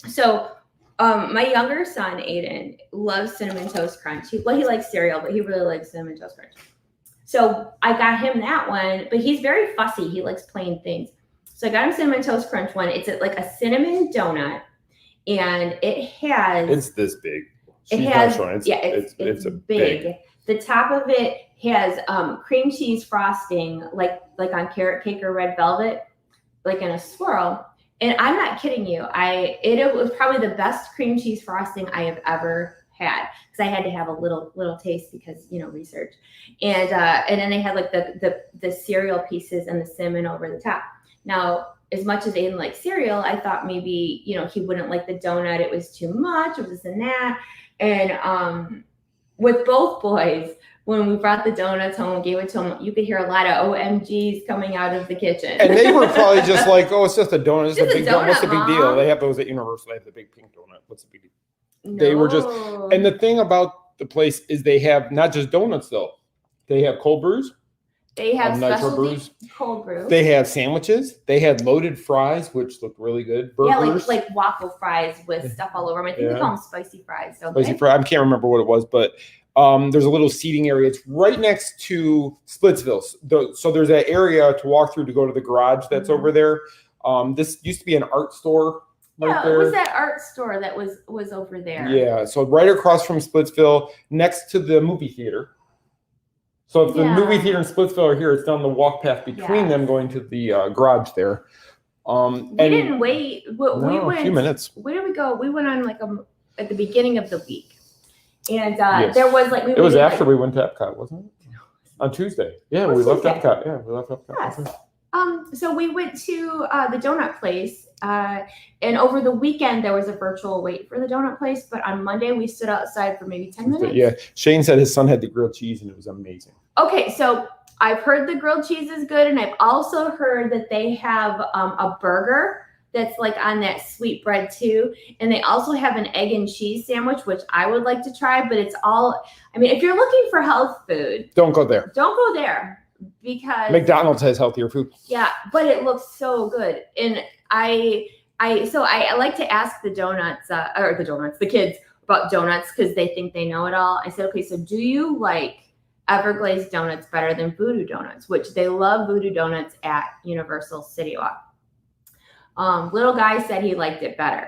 So my younger son, Aiden, loves Cinnamon Toast Crunch. He likes cereal, but he really likes Cinnamon Toast Crunch. So I got him that one, but he's very fussy. He likes plain things. So I got him Cinnamon Toast Crunch one. It's like a cinnamon donut, and it has... It's this big. It's big. The top of it has cream cheese frosting, like on carrot cake or red velvet, like in a swirl. And I'm not kidding you. It was probably the best cream cheese frosting I have ever had, because I had to have a little taste because research. And then they had like the cereal pieces and the cinnamon over the top. Now, as much as Aiden likes cereal, I thought maybe he wouldn't like the donut. It was too much. It was this and that. And with both boys, when we brought the donuts home and gave it to them, you could hear a lot of OMGs coming out of the kitchen. And they were probably just like, oh, it's just a donut. It's a big donut. What's the big deal? Mom. They have those at Universal. They have the big pink donut. What's the big deal? They were just, and the thing about the place is they have not just donuts though. They have cold brews. They have specialty cold brew. They have sandwiches. They had loaded fries, which look really good. Burgers. Yeah, like waffle fries with stuff all over them. I think they call them spicy fries, don't they? Spicy fries. I can't remember what it was, but there's a little seating area. It's right next to Splitsville. So there's that area to walk through to go to the garage that's over there. This used to be an art store. Right there. It was that art store that was over there. Yeah, so right across from Splitsville, next to the movie theater. So if the movie theater and Splitsville are here, it's down the walk path between them going to the garage there. We didn't wait. We went a few minutes. Where did we go? We went on at the beginning of the week. And there was like... It was after we went to Epcot, wasn't it? On Tuesday. Yeah, we left Epcot. Yeah, we left Epcot. Yes. So we went to the donut place, and over the weekend there was a virtual wait for the donut place, but on Monday we stood outside for maybe 10 minutes. Yeah, Shane said his son had the grilled cheese and it was amazing. Okay, so I've heard the grilled cheese is good, and I've also heard that they have a burger that's like on that sweet bread too, and they also have an egg and cheese sandwich, which I would like to try, but it's all, I mean, if you're looking for health food, don't go there. Don't go there. Because McDonald's has healthier food. Yeah, but it looks so good. And I like to ask the kids about donuts because they think they know it all. I said, okay, so do you like Everglazed donuts better than Voodoo donuts? Which they love Voodoo donuts at Universal City Walk. Little guy said he liked it better.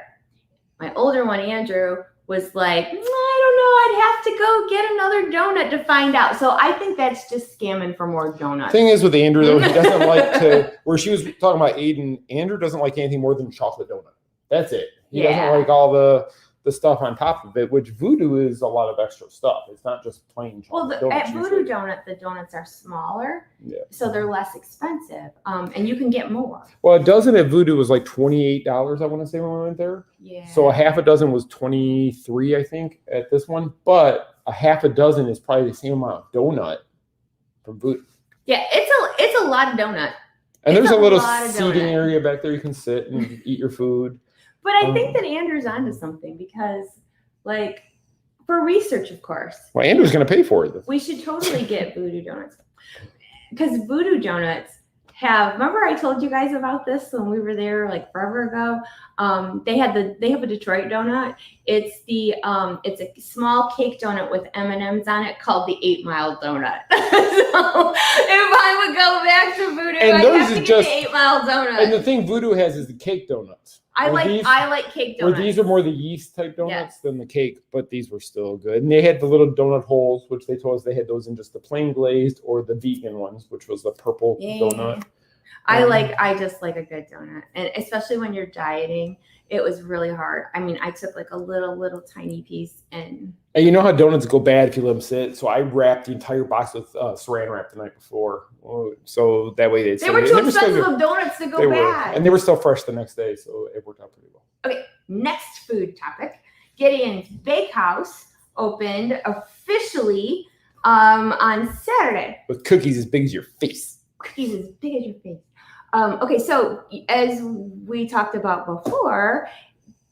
My older one, Andrew, was like, I don't know, I'd have to go get another donut to find out. So I think that's just scamming for more donuts. Thing is with Andrew, though, he doesn't like to, where she was talking about Aiden, Andrew doesn't like anything more than chocolate donut. That's it. He doesn't like all the stuff on top of it, which Voodoo is a lot of extra stuff. It's not just plain chocolate. Well, at Voodoo Donut, the donuts are smaller, so they're less expensive, and you can get more. Well, a dozen at Voodoo was like $28, I want to say, when we went there. Yeah. So a half a dozen was $23, I think, at this one. But a half a dozen is probably the same amount of donut from Voodoo. Yeah, it's a lot of donut. And there's a little seating area back there you can sit and eat your food. But I think that Andrew's onto something because, like, for research, of course. Well, Andrew's going to pay for it. We should totally get Voodoo Donuts. Because Voodoo Donuts have, remember I told you guys about this when we were there like forever ago? They have a Detroit donut. It's a small cake donut with M&Ms on it called the 8 Mile Donut. So if I would go back to Voodoo, I'd have to get the 8 Mile Donut. And the thing Voodoo has is the cake donuts. I like cake donuts. Where these are more the yeast type donuts than the cake, but these were still good. And they had the little donut holes, which they told us they had those in just the plain glazed or the vegan ones, which was the purple donut. I just like a good donut, and especially when you're dieting, it was really hard. I mean, I took like a little tiny piece, and you know how donuts go bad if you let them sit. So I wrapped the entire box with Saran wrap the night before, so that way they were too expensive of donuts to go bad, and they were still fresh the next day, so it worked out pretty well. Okay, next food topic: Gideon's Bakehouse opened officially on Saturday with cookies as big as your face. Cookies as big as your face. Okay, so as we talked about before,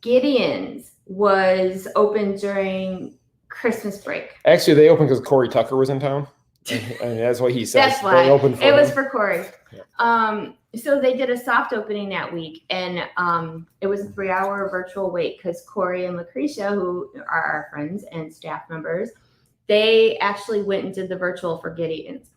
Gideon's was open during Christmas break. Actually, they opened because Corey Tucker was in town, and that's what he said. That's why they opened for him. Was for Corey. Yeah. So they did a soft opening that week, and it was a 3-hour virtual wait because Corey and Lucretia, who are our friends and staff members, they actually went and did the virtual for Gideon's.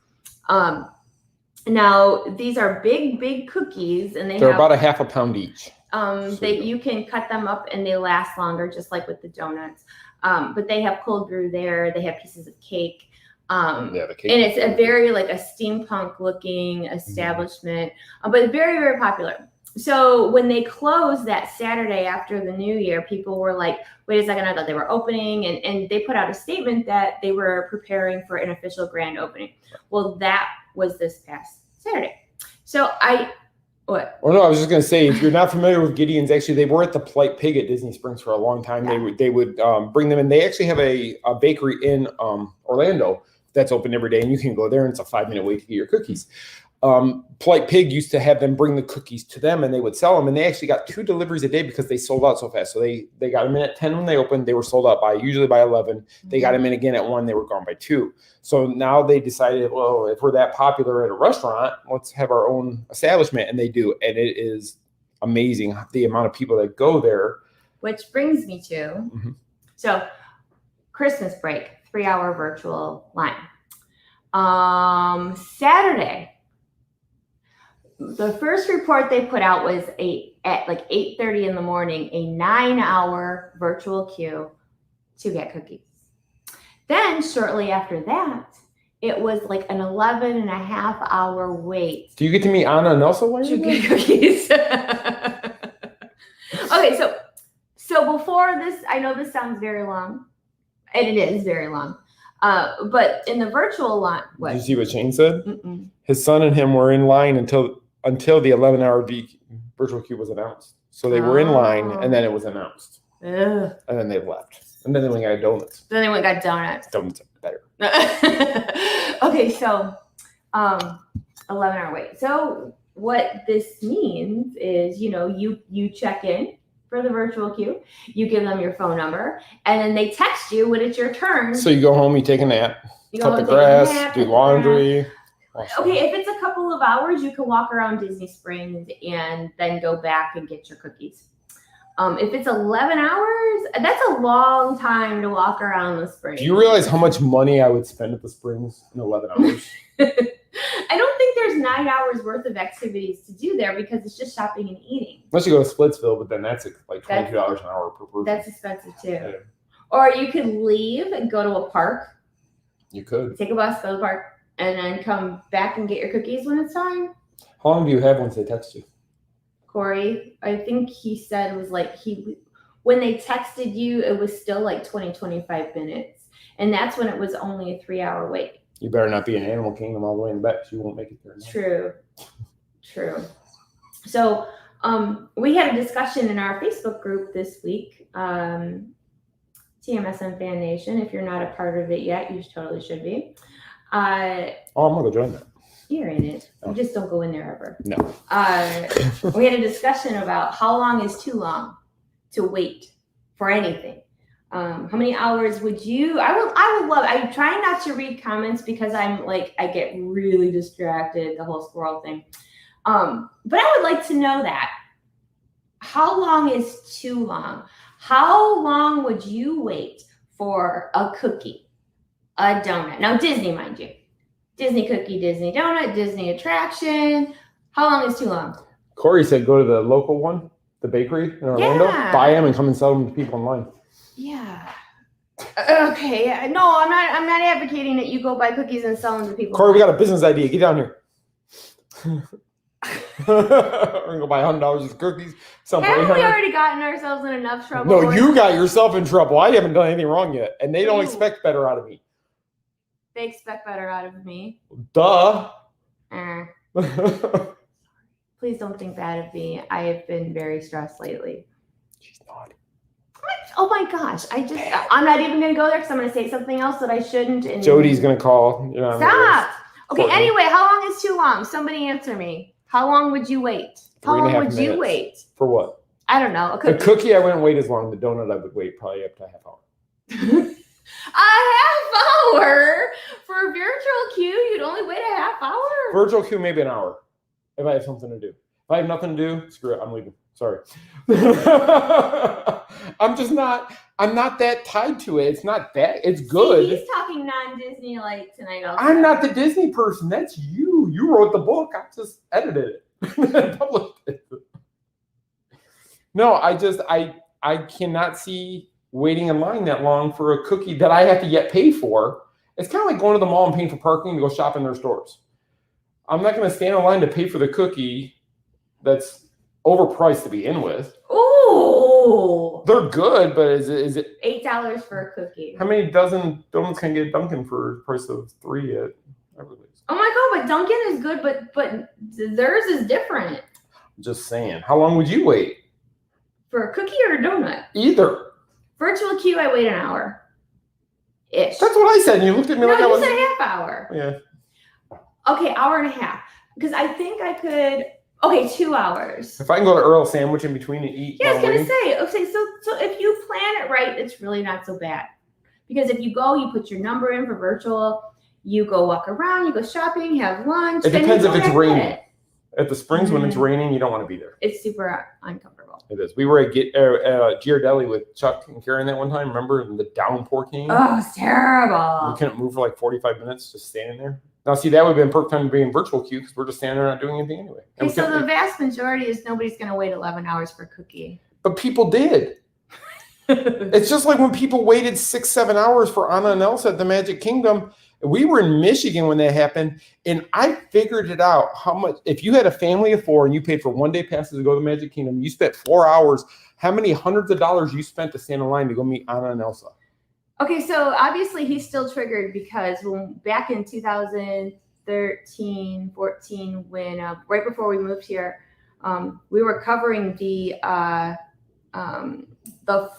Now these are big cookies, and they're about a half a pound each. You can cut them up and they last longer, just like with the donuts. But they have cold brew there. They have pieces of cake. The cake, and it's a very like a steampunk looking establishment, but very, very popular. So when they closed that Saturday after the New Year, people were like, wait a second, I thought they were opening. And they put out a statement that they were preparing for an official grand opening. Well, that was this past Saturday. So what? Well, no, I was just going to say, if you're not familiar with Gideon's, actually, they were at the Polite Pig at Disney Springs for a long time. Yeah. They would bring them in. They actually have a bakery in Orlando that's open every day, and you can go there, and it's a 5-minute wait to get your cookies. Polite Pig used to have them bring the cookies to them and they would sell them. And they actually got 2 deliveries a day because they sold out so fast. So they got them in at 10 when they opened. They were sold out usually by 11. They got them in again at 1. They were gone by 2. So now they decided, well, if we're that popular at a restaurant, let's have our own establishment. And they do. And it is amazing the amount of people that go there. Which brings me to, so Christmas break, 3-hour virtual line. Saturday, the first report they put out was at like 8:30 in the morning, a 9-hour virtual queue to get cookies. Then shortly after that, it was like an 11.5-hour wait. Do you get to meet Anna and Elsa while to get cookies? Okay, so before this, I know this sounds very long, and it is very long. But in the virtual line, what? Did you see what Shane said? His son and him were in line until the 11-hour virtual queue was announced. So they were in line, and then it was announced. And then they left. And then they went and got donuts. Donuts are better. Okay, so 11-hour wait. So what this means is, you check in for the virtual queue, you give them your phone number, and then they text you when it's your turn. So you go home, you take a nap, cut the grass, do laundry. Okay, if it's a couple of hours, you can walk around Disney Springs and then go back and get your cookies. If it's 11 hours, that's a long time to walk around the Springs. Do you realize how much money I would spend at the Springs in 11 hours? I don't think there's 9 hours worth of activities to do there because it's just shopping and eating. Unless you go to Splitsville, but then that's like $22 an hour per person. That's expensive too. Yeah. Or you could leave and go to a park. You could. Take a bus, go to the park, and then come back and get your cookies when it's time. How long do you have once they text you? Corey, I think he said it was like when they texted you, it was still like 20-25 minutes. And that's when it was only a 3-hour wait. You better not be in Animal Kingdom all the way in the back, so you won't make it there. True. So we had a discussion in our Facebook group this week, TMSM Fan Nation. If you're not a part of it yet, you totally should be. I'm going to go join that. You're in it. You just don't go in there ever. No. We had a discussion about how long is too long to wait for anything. How many hours would you? I would love. I try not to read comments because I get really distracted. The whole squirrel thing. But I would like to know that. How long is too long? How long would you wait for a cookie, a donut? Now Disney, mind you. Disney cookie, Disney donut, Disney attraction. How long is too long? Corey said go to the local one, the bakery in Orlando, buy them and come and sell them to people online. Yeah. Okay. No, I'm not advocating that you go buy cookies and sell them to people. Corey, we got a business idea. Get down here. We're gonna go buy $100 worth of cookies. Haven't we already gotten ourselves in enough trouble? No, you got yourself in trouble. I haven't done anything wrong yet, and they don't expect better out of me. They expect better out of me. Duh. Please don't think bad of me. I have been very stressed lately. She's naughty. Oh my gosh. I'm not even going to go there because I'm going to say something else that I shouldn't. And Jody's going to call. Stop. Okay, anyway, how long is too long? Somebody answer me. How long would you wait? How long would you wait? For what? I don't know. The cookie, I wouldn't wait as long. The donut, I would wait probably up to a half hour. A half hour? For a virtual queue, you'd only wait a half hour? Virtual queue, maybe an hour. If I have something to do. If I have nothing to do, screw it. I'm leaving. Sorry. I'm not that tied to it. It's not that. It's good. See, he's talking non-Disney like tonight also. I'm not the Disney person. That's you. You wrote the book. I just edited it and published it. No, I cannot see waiting in line that long for a cookie that I have to yet pay for. It's kind of like going to the mall and paying for parking to go shop in their stores. I'm not going to stand in line to pay for the cookie that's overpriced to begin with. Ooh. They're good, but is it $8 for a cookie? How many dozen donuts can you get Dunkin' for the price of 3 at Everly's? Oh my God, but Dunkin' is good, but theirs is different. I'm just saying. How long would you wait? For a cookie or a donut? Either. Virtual queue, I wait an hour. Ish. That's what I said, and you looked at me like I was. You said a half hour. Yeah. Okay, hour and a half. Because I think I could. Okay, 2 hours. If I can go to Earl Sandwich in between and eat. Yeah, I was gonna say. Okay, so if you plan it right, it's really not so bad. Because if you go, you put your number in for virtual. You go walk around. You go shopping. Have lunch. It depends if it's raining. At the Springs, when it's raining, you don't want to be there. It's super uncomfortable. It is. We were at Ghirardelli with Chuck and Karen that one time. Remember the downpour came? Oh, it's terrible. We couldn't move for like 45 minutes, just standing there. Now, see, that would have been perfect time to be in virtual queue because we're just standing there not doing anything anyway. Okay, so the vast majority is nobody's going to wait 11 hours for a cookie. But people did. It's just like when people waited 6-7 hours for Anna and Elsa at the Magic Kingdom. We were in Michigan when that happened, and I figured it out how much. If you had a family of 4 and you paid for one-day passes to go to the Magic Kingdom, you spent 4 hours. How many hundreds of dollars you spent to stand in line to go meet Anna and Elsa? Okay, so obviously he's still triggered because back in 2013, 14, when right before we moved here, we were covering the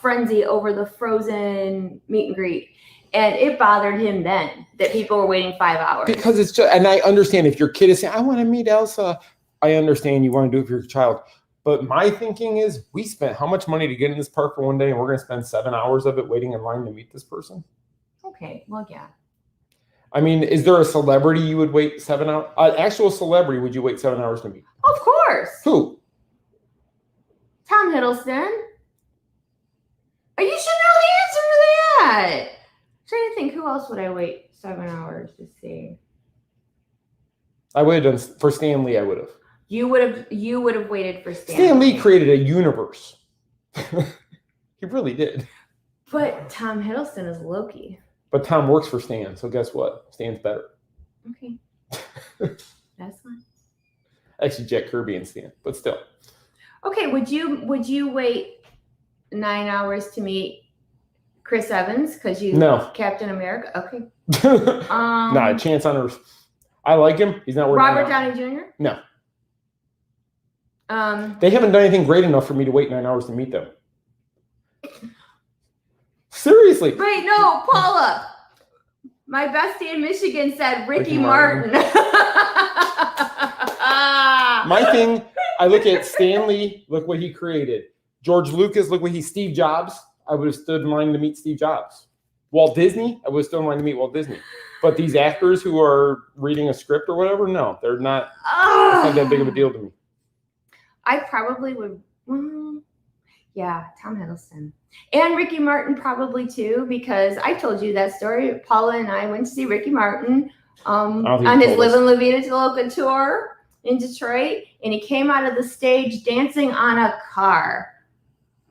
frenzy over the Frozen meet and greet. And it bothered him then that people were waiting 5 hours. Because it's just, and I understand if your kid is saying, I want to meet Elsa, I understand you want to do it for your child. But my thinking is we spent how much money to get in this park for one day and we're going to spend 7 hours of it waiting in line to meet this person? Okay, well, yeah. I mean, is there a celebrity you would wait 7 hours? An actual celebrity would you wait 7 hours to meet? Of course. Who? Tom Hiddleston. You should know the answer to that. I'm trying to think, who else would I wait 7 hours to see? I would have done for Stan Lee. I would have. You would have waited for Stan. Stan Lee created a universe. He really did. But Tom Hiddleston is Loki. But Tom works for Stan, so guess what? Stan's better. Okay, that's fine. Actually, Jack Kirby and Stan, but still. Okay, would you wait 9 hours to meet Chris Evans because you Captain America? Okay. Not a chance on earth. I like him. He's not worth Robert Downey Jr.? No. They haven't done anything great enough for me to wait 9 hours to meet them. Seriously. Wait, no, Paula. My bestie in Michigan said Ricky Martin. My thing, I look at Stan Lee, look what he created. George Lucas, look what Steve Jobs. I would have stood in line to meet Steve Jobs. Walt Disney, I would have stood in line to meet Walt Disney. But these actors who are reading a script or whatever, no, they're not. It's not that big of a deal to me. I probably would. Yeah, Tom Hiddleston. And Ricky Martin probably too, because I told you that story. Paula and I went to see Ricky Martin on his Live in La Vida Loca tour in Detroit. And he came out of the stage dancing on a car.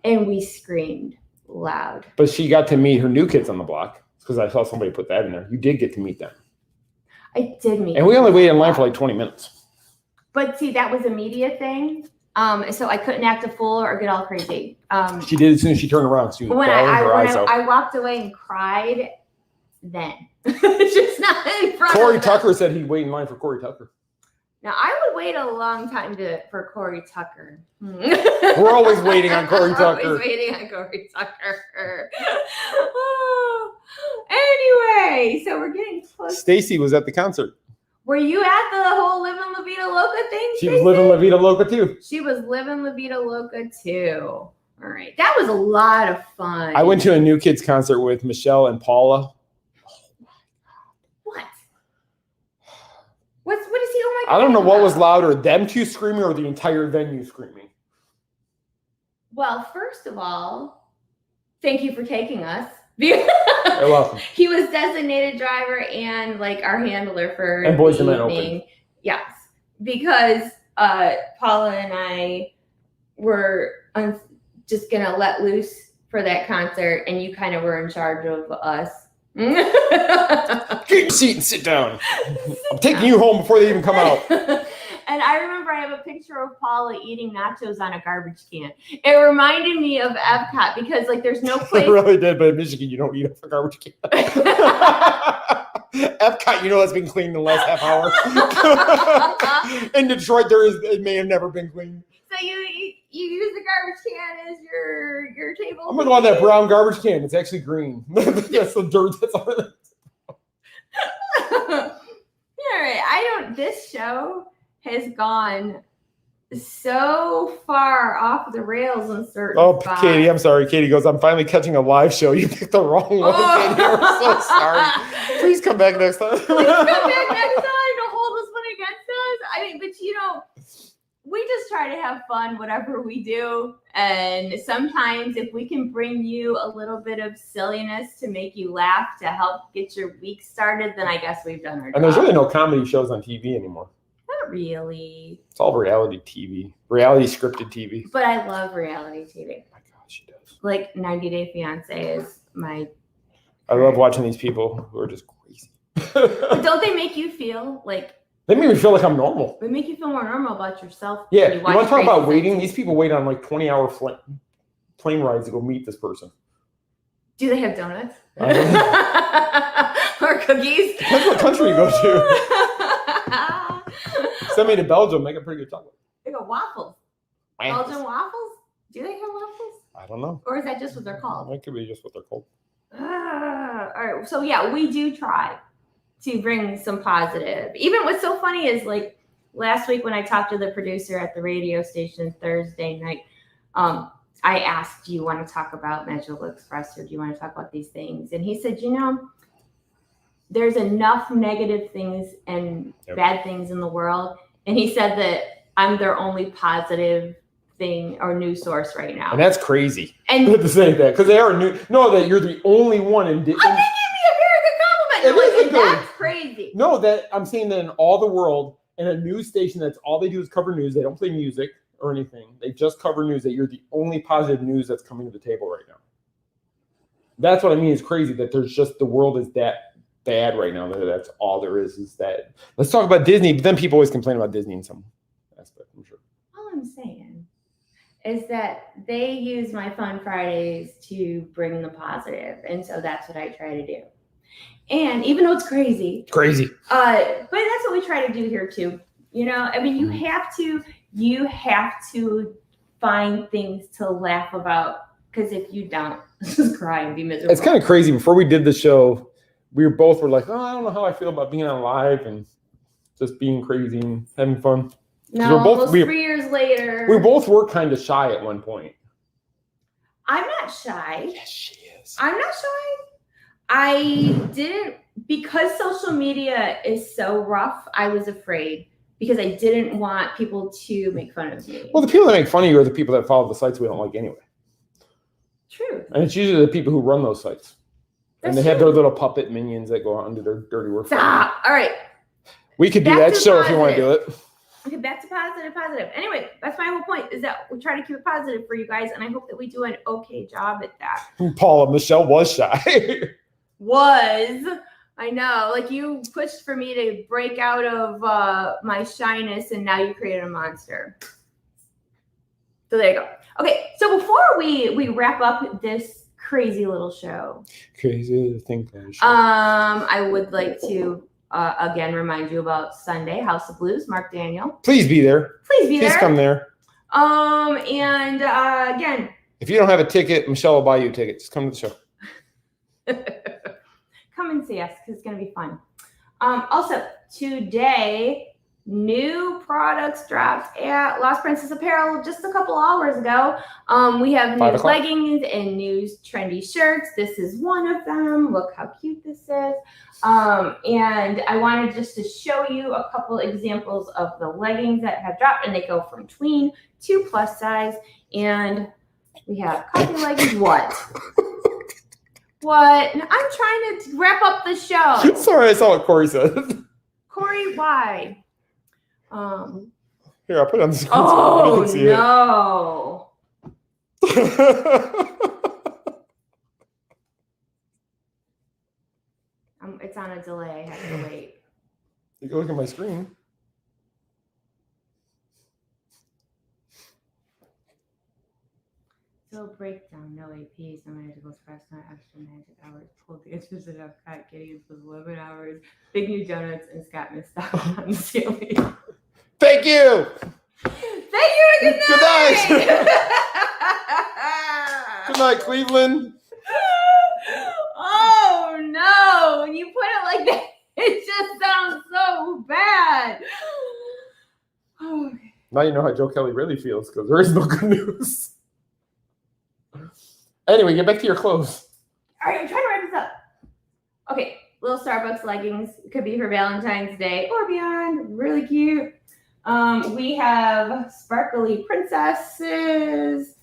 And we screamed loud. But she got to meet her new kids on the block because I saw somebody put that in there. You did get to meet them. I did meet them. And we only waited in line for like 20 minutes. But see, that was a media thing. So I couldn't act a fool or get all crazy. She did as soon as she turned around. She was when I walked away and cried, then. Just not in front Corey of them. Tucker said he'd wait in line for Corey Tucker. Now, I would wait a long time for Corey Tucker. We're always waiting on Corey Tucker. Always waiting on Corey Tucker. Anyway, so we're getting close. Stacy was at the concert. Were you at the whole Live in La Vida Loca thing? She was living La Vida Loca too. She was living La Vida Loca too. All right. That was a lot of fun. I went to a New Kids concert with Michelle and Paula. What? What is he? Oh my God. I don't know what was louder, them two screaming or the entire venue screaming. Well, first of all, thank you for taking us. You're welcome. He was designated driver and like our handler for and Boys the to Men evening. Open. Yes, because Paula and I were just gonna let loose for that concert, and you kind of were in charge of us. Get your seat and sit down. I'm taking you home before they even come out. And I remember I have a picture of Paula eating nachos on a garbage can. It reminded me of Epcot because like there's no place. It really did, but in Michigan you don't eat off a garbage can. Epcot, you know, that's been cleaned in the last half hour. In Detroit, it may have never been cleaned. So you use the garbage can as your table. I'm gonna go on that brown garbage can. It's actually green. That's the dirt that's on it. All right. This show has gone so far off the rails in certain spots. Katie, I'm sorry. Katie goes, I'm finally catching a live show. You picked the wrong one, Katie. I'm so sorry. Please come back next time. Please come back next time. Don't hold this one against us. I mean, but we just try to have fun, whatever we do. And sometimes if we can bring you a little bit of silliness to make you laugh, to help get your week started, then I guess we've done our job. And there's really no comedy shows on TV anymore. Not really. It's all reality TV, reality scripted TV. But I love reality TV. Oh my God, she does. Like 90 Day Fiance is my... I love watching these people who are just crazy. But don't they make you feel like... They make me feel like I'm normal. They make you feel more normal about yourself. Yeah, you want to talk about waiting? These people wait on like 20-hour plane rides to go meet this person. Do they have donuts? Or cookies? Depends what country you go to. Send me to Belgium, make a pretty good chocolate. They got waffles. Belgian waffles? Do they have waffles? I don't know. Or is that just what they're called? That could be just what they're called. All right. So yeah, we do try to bring some positive. Even what's so funny is like last week when I talked to the producer at the radio station Thursday night, I asked, do you want to talk about Magical Express or do you want to talk about these things? And he said, there's enough negative things and bad things in the world. And he said that I'm their only positive thing or news source right now. And that's crazy. And to say that, because they are new. No, that you're the only one in. I think it'd be a very good compliment. That's crazy. No, that I'm saying that in all the world, in a news station that's all they do is cover news. They don't play music or anything. They just cover news. That you're the only positive news that's coming to the table right now. That's what I mean. It's crazy that there's just the world is that bad right now. That's all there is that. Let's talk about Disney. But then people always complain about Disney in some aspect. I'm sure. All I'm saying is that they use my Fun Fridays to bring the positive, and so that's what I try to do. And even though it's crazy, but that's what we try to do here too. I mean, you have to find things to laugh about, because if you don't, just cry and be miserable. It's kind of crazy. Before we did the show, we were like, I don't know how I feel about being on live and just being crazy and having fun. No, almost 3 years later. We both were kind of shy at one point. I'm not shy. Yes, she is. I'm not shy. I didn't, because social media is so rough, I was afraid because I didn't want people to make fun of me. Well, the people that make fun of you are the people that follow the sites we don't like anyway. True. And it's usually the people who run those sites. And they have their little puppet minions that go out and do their dirty work. Stop. All right. We could do that show if you want to do it. Okay, back to positive. Anyway, that's my whole point, is that we try to keep it positive for you guys, and I hope that we do an okay job at that. Paula, Michelle was shy. I know. Like, you pushed for me to break out of my shyness, and now you created a monster. So there you go. Okay, so before we wrap up this crazy little show. Crazy thing. I would like to again remind you about Sunday, House of Blues, Mark Daniel. Please be there. Please come there. And again, if you don't have a ticket, Michelle will buy you a ticket. Just come to the show. Come and see us, because it's going to be fun. Also, today, new products dropped at Lost Princess Apparel just a couple hours ago. We have new leggings and new trendy shirts. This is one of them. Look how cute this is. And I wanted just to show you a couple examples of the leggings that have dropped, and they go from tween to plus size. And we have coffee leggings. What? I'm trying to wrap up the show. Sorry, I saw what Corey said. Corey, why? Here, I'll put it on the screen so you can see no. It's on a delay. I have to wait. You can look at my screen. So breakdown, no APs, no magical express, no extra magic hours, pulled the inches enough cut, getting was 11 hours, big new donuts, and Scott missed out on the ceiling. Thank you. Thank you, and good night. Good night. Good night, Cleveland. Oh no, when you put it like that, it just sounds so bad. Now you know how Joe Kelly really feels because there is no good news. Anyway, get back to your clothes. All right, I'm trying to wrap this up. Okay, little Starbucks leggings. Could be for Valentine's Day or beyond. Really cute. We have sparkly princesses.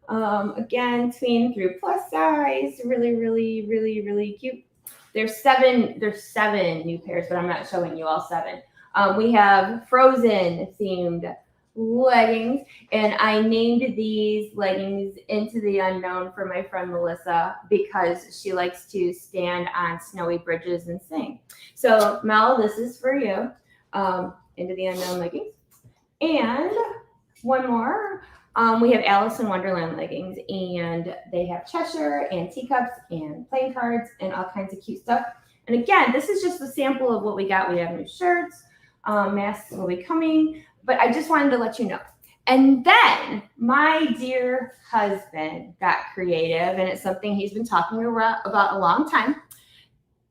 Again, tween through plus size. Really, really, really, really cute. There's seven new pairs, but I'm not showing you all 7. We have Frozen themed leggings, and I named these leggings Into the Unknown for my friend Melissa because she likes to stand on snowy bridges and sing. So Mel, this is for you. Into the Unknown leggings. And one more. We have Alice in Wonderland leggings, and they have Cheshire and teacups and playing cards and all kinds of cute stuff. And again, this is just a sample of what we got. We have new shirts, masks will be coming, but I just wanted to let you know. And then my dear husband got creative, and it's something he's been talking about a long time.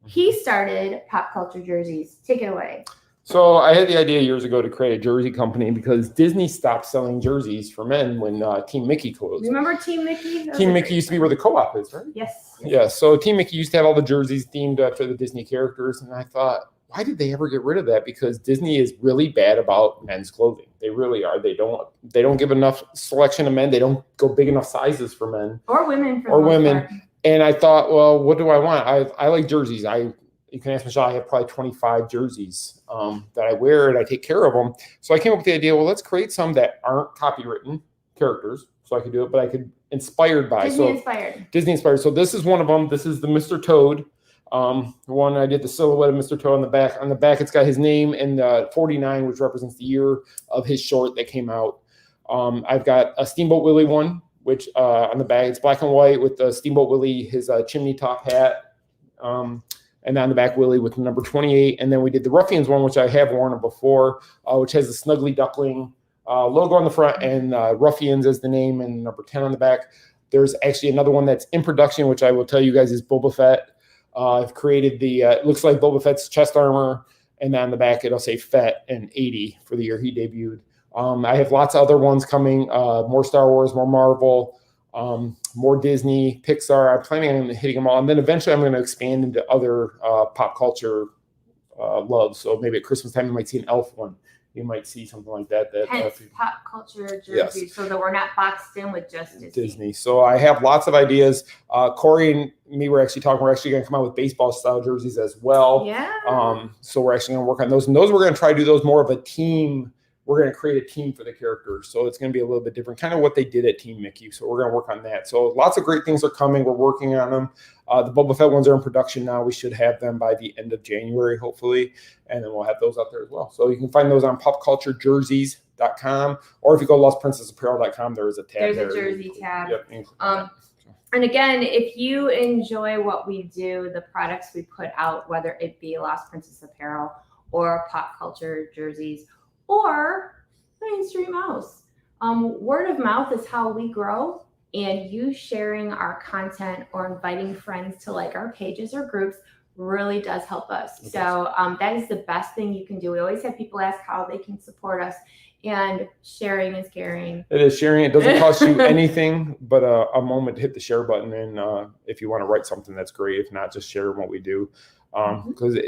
He started Pop Culture Jerseys. Take it away. So I had the idea years ago to create a jersey company because Disney stopped selling jerseys for men when Team Mickey closed. Remember Team Mickey? Team Mickey used to be where the co-op is, right? Yes. Yeah, so Team Mickey used to have all the jerseys themed after the Disney characters, and I thought, why did they ever get rid of that? Because Disney is really bad about men's clothing. They really are. They don't give enough selection of men. They don't go big enough sizes for men. Or women. And I thought, well, what do I want? I like jerseys. You can ask Michelle, I have probably 25 jerseys that I wear and I take care of them. So I came up with the idea, well, let's create some that aren't copywritten characters. So I could do it, but I could inspired by. Disney inspired. So this is one of them. This is the Mr. Toad. One I did the silhouette of Mr. Toad on the back. On the back, it's got his name and 49, which represents the year of his short that came out. I've got a Steamboat Willie one, which on the back, it's black and white with the Steamboat Willie, his chimney top hat. And on the back, Willie with the number 28. And then we did the Ruffians one, which I have worn before, which has the Snuggly Duckling logo on the front and Ruffians as the name and number 10 on the back. There's actually another one that's in production, which I will tell you guys is Boba Fett. I've created it looks like Boba Fett's chest armor. And then on the back, it'll say Fett and 80 for the year he debuted. I have lots of other ones coming, more Star Wars, more Marvel. More Disney, Pixar. I'm planning on hitting them all. And then eventually I'm going to expand into other pop culture loves. So maybe at Christmas time, you might see an Elf one. You might see something like that. Hence pop culture jerseys, yes. So that we're not boxed in with just Disney. So I have lots of ideas. Corey and me were actually talking. We're actually going to come out with baseball style jerseys as well. Yeah. So we're actually going to work on those. And those we're going to try to do those more of a team. We're going to create a team for the characters. So it's going to be a little bit different, kind of what they did at Team Mickey. So we're going to work on that. So lots of great things are coming. We're working on them. The Boba Fett ones are in production now. We should have them by the end of January, hopefully. And then we'll have those out there as well. So you can find those on popculturejerseys.com. Or if you go to lostprincessapparel.com, there is a tab there. There's a jersey tab. Yep. And again, if you enjoy what we do, the products we put out, whether it be Lost Princess Apparel or Pop Culture Jerseys, or Mainstream House. Word of mouth is how we grow, and you sharing our content or inviting friends to like our pages or groups really does help us. Okay. So that is the best thing you can do. We always have people ask how they can support us, and sharing is caring. It is sharing. It doesn't cost you anything but a moment to hit the share button. And if you want to write something, that's great. If not, just share what we do. Because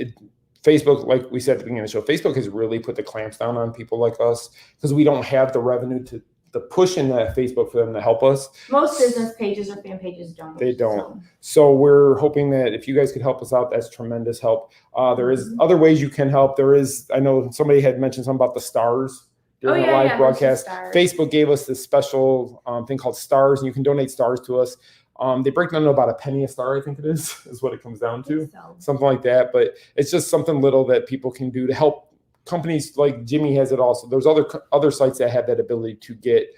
Facebook, like we said at the beginning of the show, Facebook has really put the clamps down on people like us because we don't have the revenue to push in that Facebook for them to help us. Most business pages or fan pages don't. They don't. So we're hoping that if you guys could help us out, that's tremendous help. There is other ways you can help. There is, I know somebody had mentioned something about the stars during the live broadcast. Facebook gave us this special thing called stars, and you can donate stars to us. They break down to about a penny a star, I think it is what it comes down to. Something like that. But it's just something little that people can do to help companies like Jimmy has it also. There's other sites that have that ability to get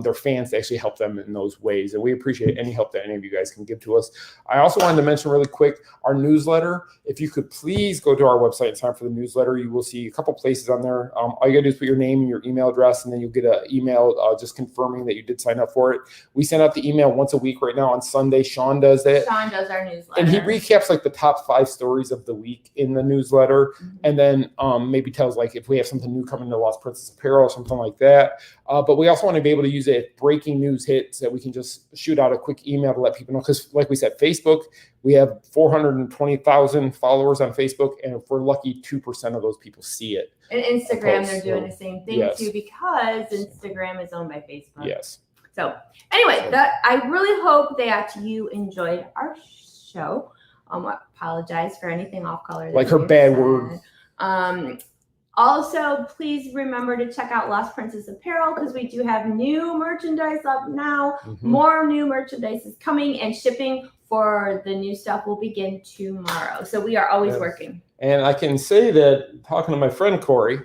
their fans to actually help them in those ways. And we appreciate any help that any of you guys can give to us. I also wanted to mention really quick our newsletter. If you could please go to our website and sign up for the newsletter, you will see a couple places on there. All you got to do is put your name and your email address, and then you'll get an email just confirming that you did sign up for it. We send out the email once a week right now on Sunday. Sean does that. Sean does our newsletter. And he recaps like the top 5 stories of the week in the newsletter. And then maybe tells like if we have something new coming to Lost Princess Apparel or something like that. But we also want to be able to use it if breaking news hits, that we can just shoot out a quick email to let people know. Because like we said, Facebook, we have 420,000 followers on Facebook. And if we're lucky, 2% of those people see it. And Instagram, they're doing the same thing too, because Instagram is owned by Facebook. Yes. So anyway, I really hope that you enjoyed our show. I apologize for anything off color. Like her bad word. Also, please remember to check out Lost Princess Apparel, because we do have new merchandise up now. More new merchandise is coming, and shipping for the new stuff will begin tomorrow. So we are always working. And I can say that, talking to my friend Corey,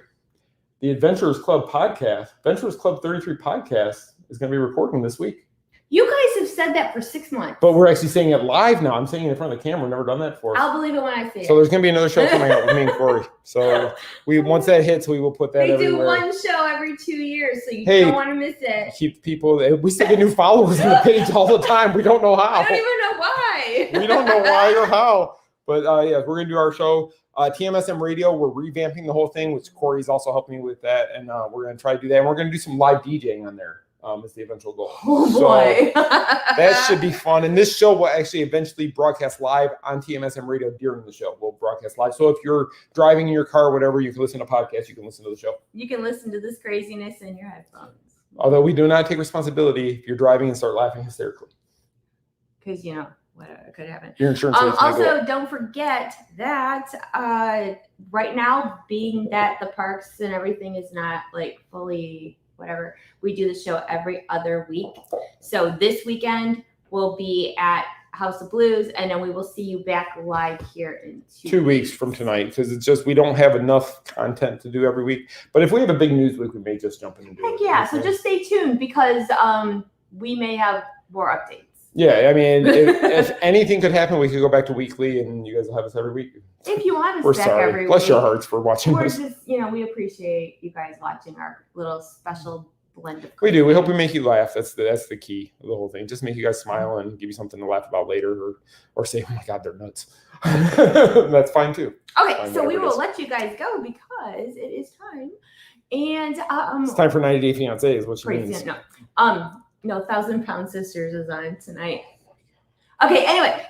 the Adventurers Club podcast, Adventurers Club 33 podcast, is going to be recording this week. You guys have said that for 6 months. But we're actually saying it live now. I'm saying it in front of the camera. We've never done that before. I'll believe it when I see it. So there's going to be another show coming out with me and Corey. So once that hits, we will put that everywhere. We do one show every 2 years, so you don't want to miss it. Keep people. We still get new followers on the page all the time. We don't know how. I don't even know why. We don't know why or how. But yeah, we're going to do our show. TMSM Radio, we're revamping the whole thing, which Corey's also helping me with that. And we're going to try to do that. And we're going to do some live DJing on there. Is the eventual goal. Oh boy. So that should be fun. And this show will actually eventually broadcast live on TMSM Radio during the show. We'll broadcast live. So if you're driving in your car or whatever, you can listen to podcasts, you can listen to the show. You can listen to this craziness in your headphones. Although we do not take responsibility if you're driving and start laughing hysterically. Because, whatever could happen. Your insurance also, don't forget that right now, being that the parks and everything is not like fully whatever, we do the show every other week. So this weekend we'll be at House of Blues, and then we will see you back live here in 2 weeks from tonight, because it's just we don't have enough content to do every week. But if we have a big news week, we may just jump in and do it. Yeah, so just stay tuned, because we may have more updates. Yeah, I mean, if anything could happen, we could go back to weekly, and you guys will have us every week. If you want us We're back sorry. every Bless week. your hearts for watching We're this. just, we appreciate you guys watching our little special blend of. We do. We hope we make you laugh. That's the key of the whole thing. Just make you guys smile and give you something to laugh about later, or say, "Oh my God, they're nuts." That's fine too. Okay, fine, so we will let you guys go, because it is time, and it's time for 90 Day Fiancé, is what she means. No, 1,000 Pound Sisters is on tonight. Okay, anyway,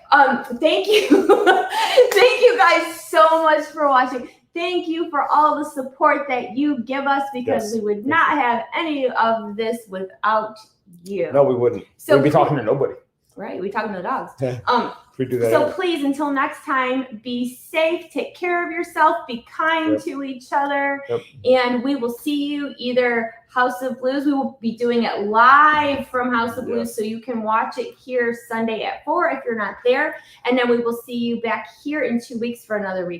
thank you. Thank you guys so much for watching. Thank you for all the support that you give us, because we would not have any of this without you. No, we wouldn't. So we'd be talking to nobody. Right, we'd be talking to the dogs. Yeah. We do that. So please, until next time, be safe, take care of yourself, be kind to each other, and we will see you either House of Blues. We will be doing it live from House of Blues, so you can watch it here Sunday at 4 if you're not there, and then we will see you back here in 2 weeks for another recap.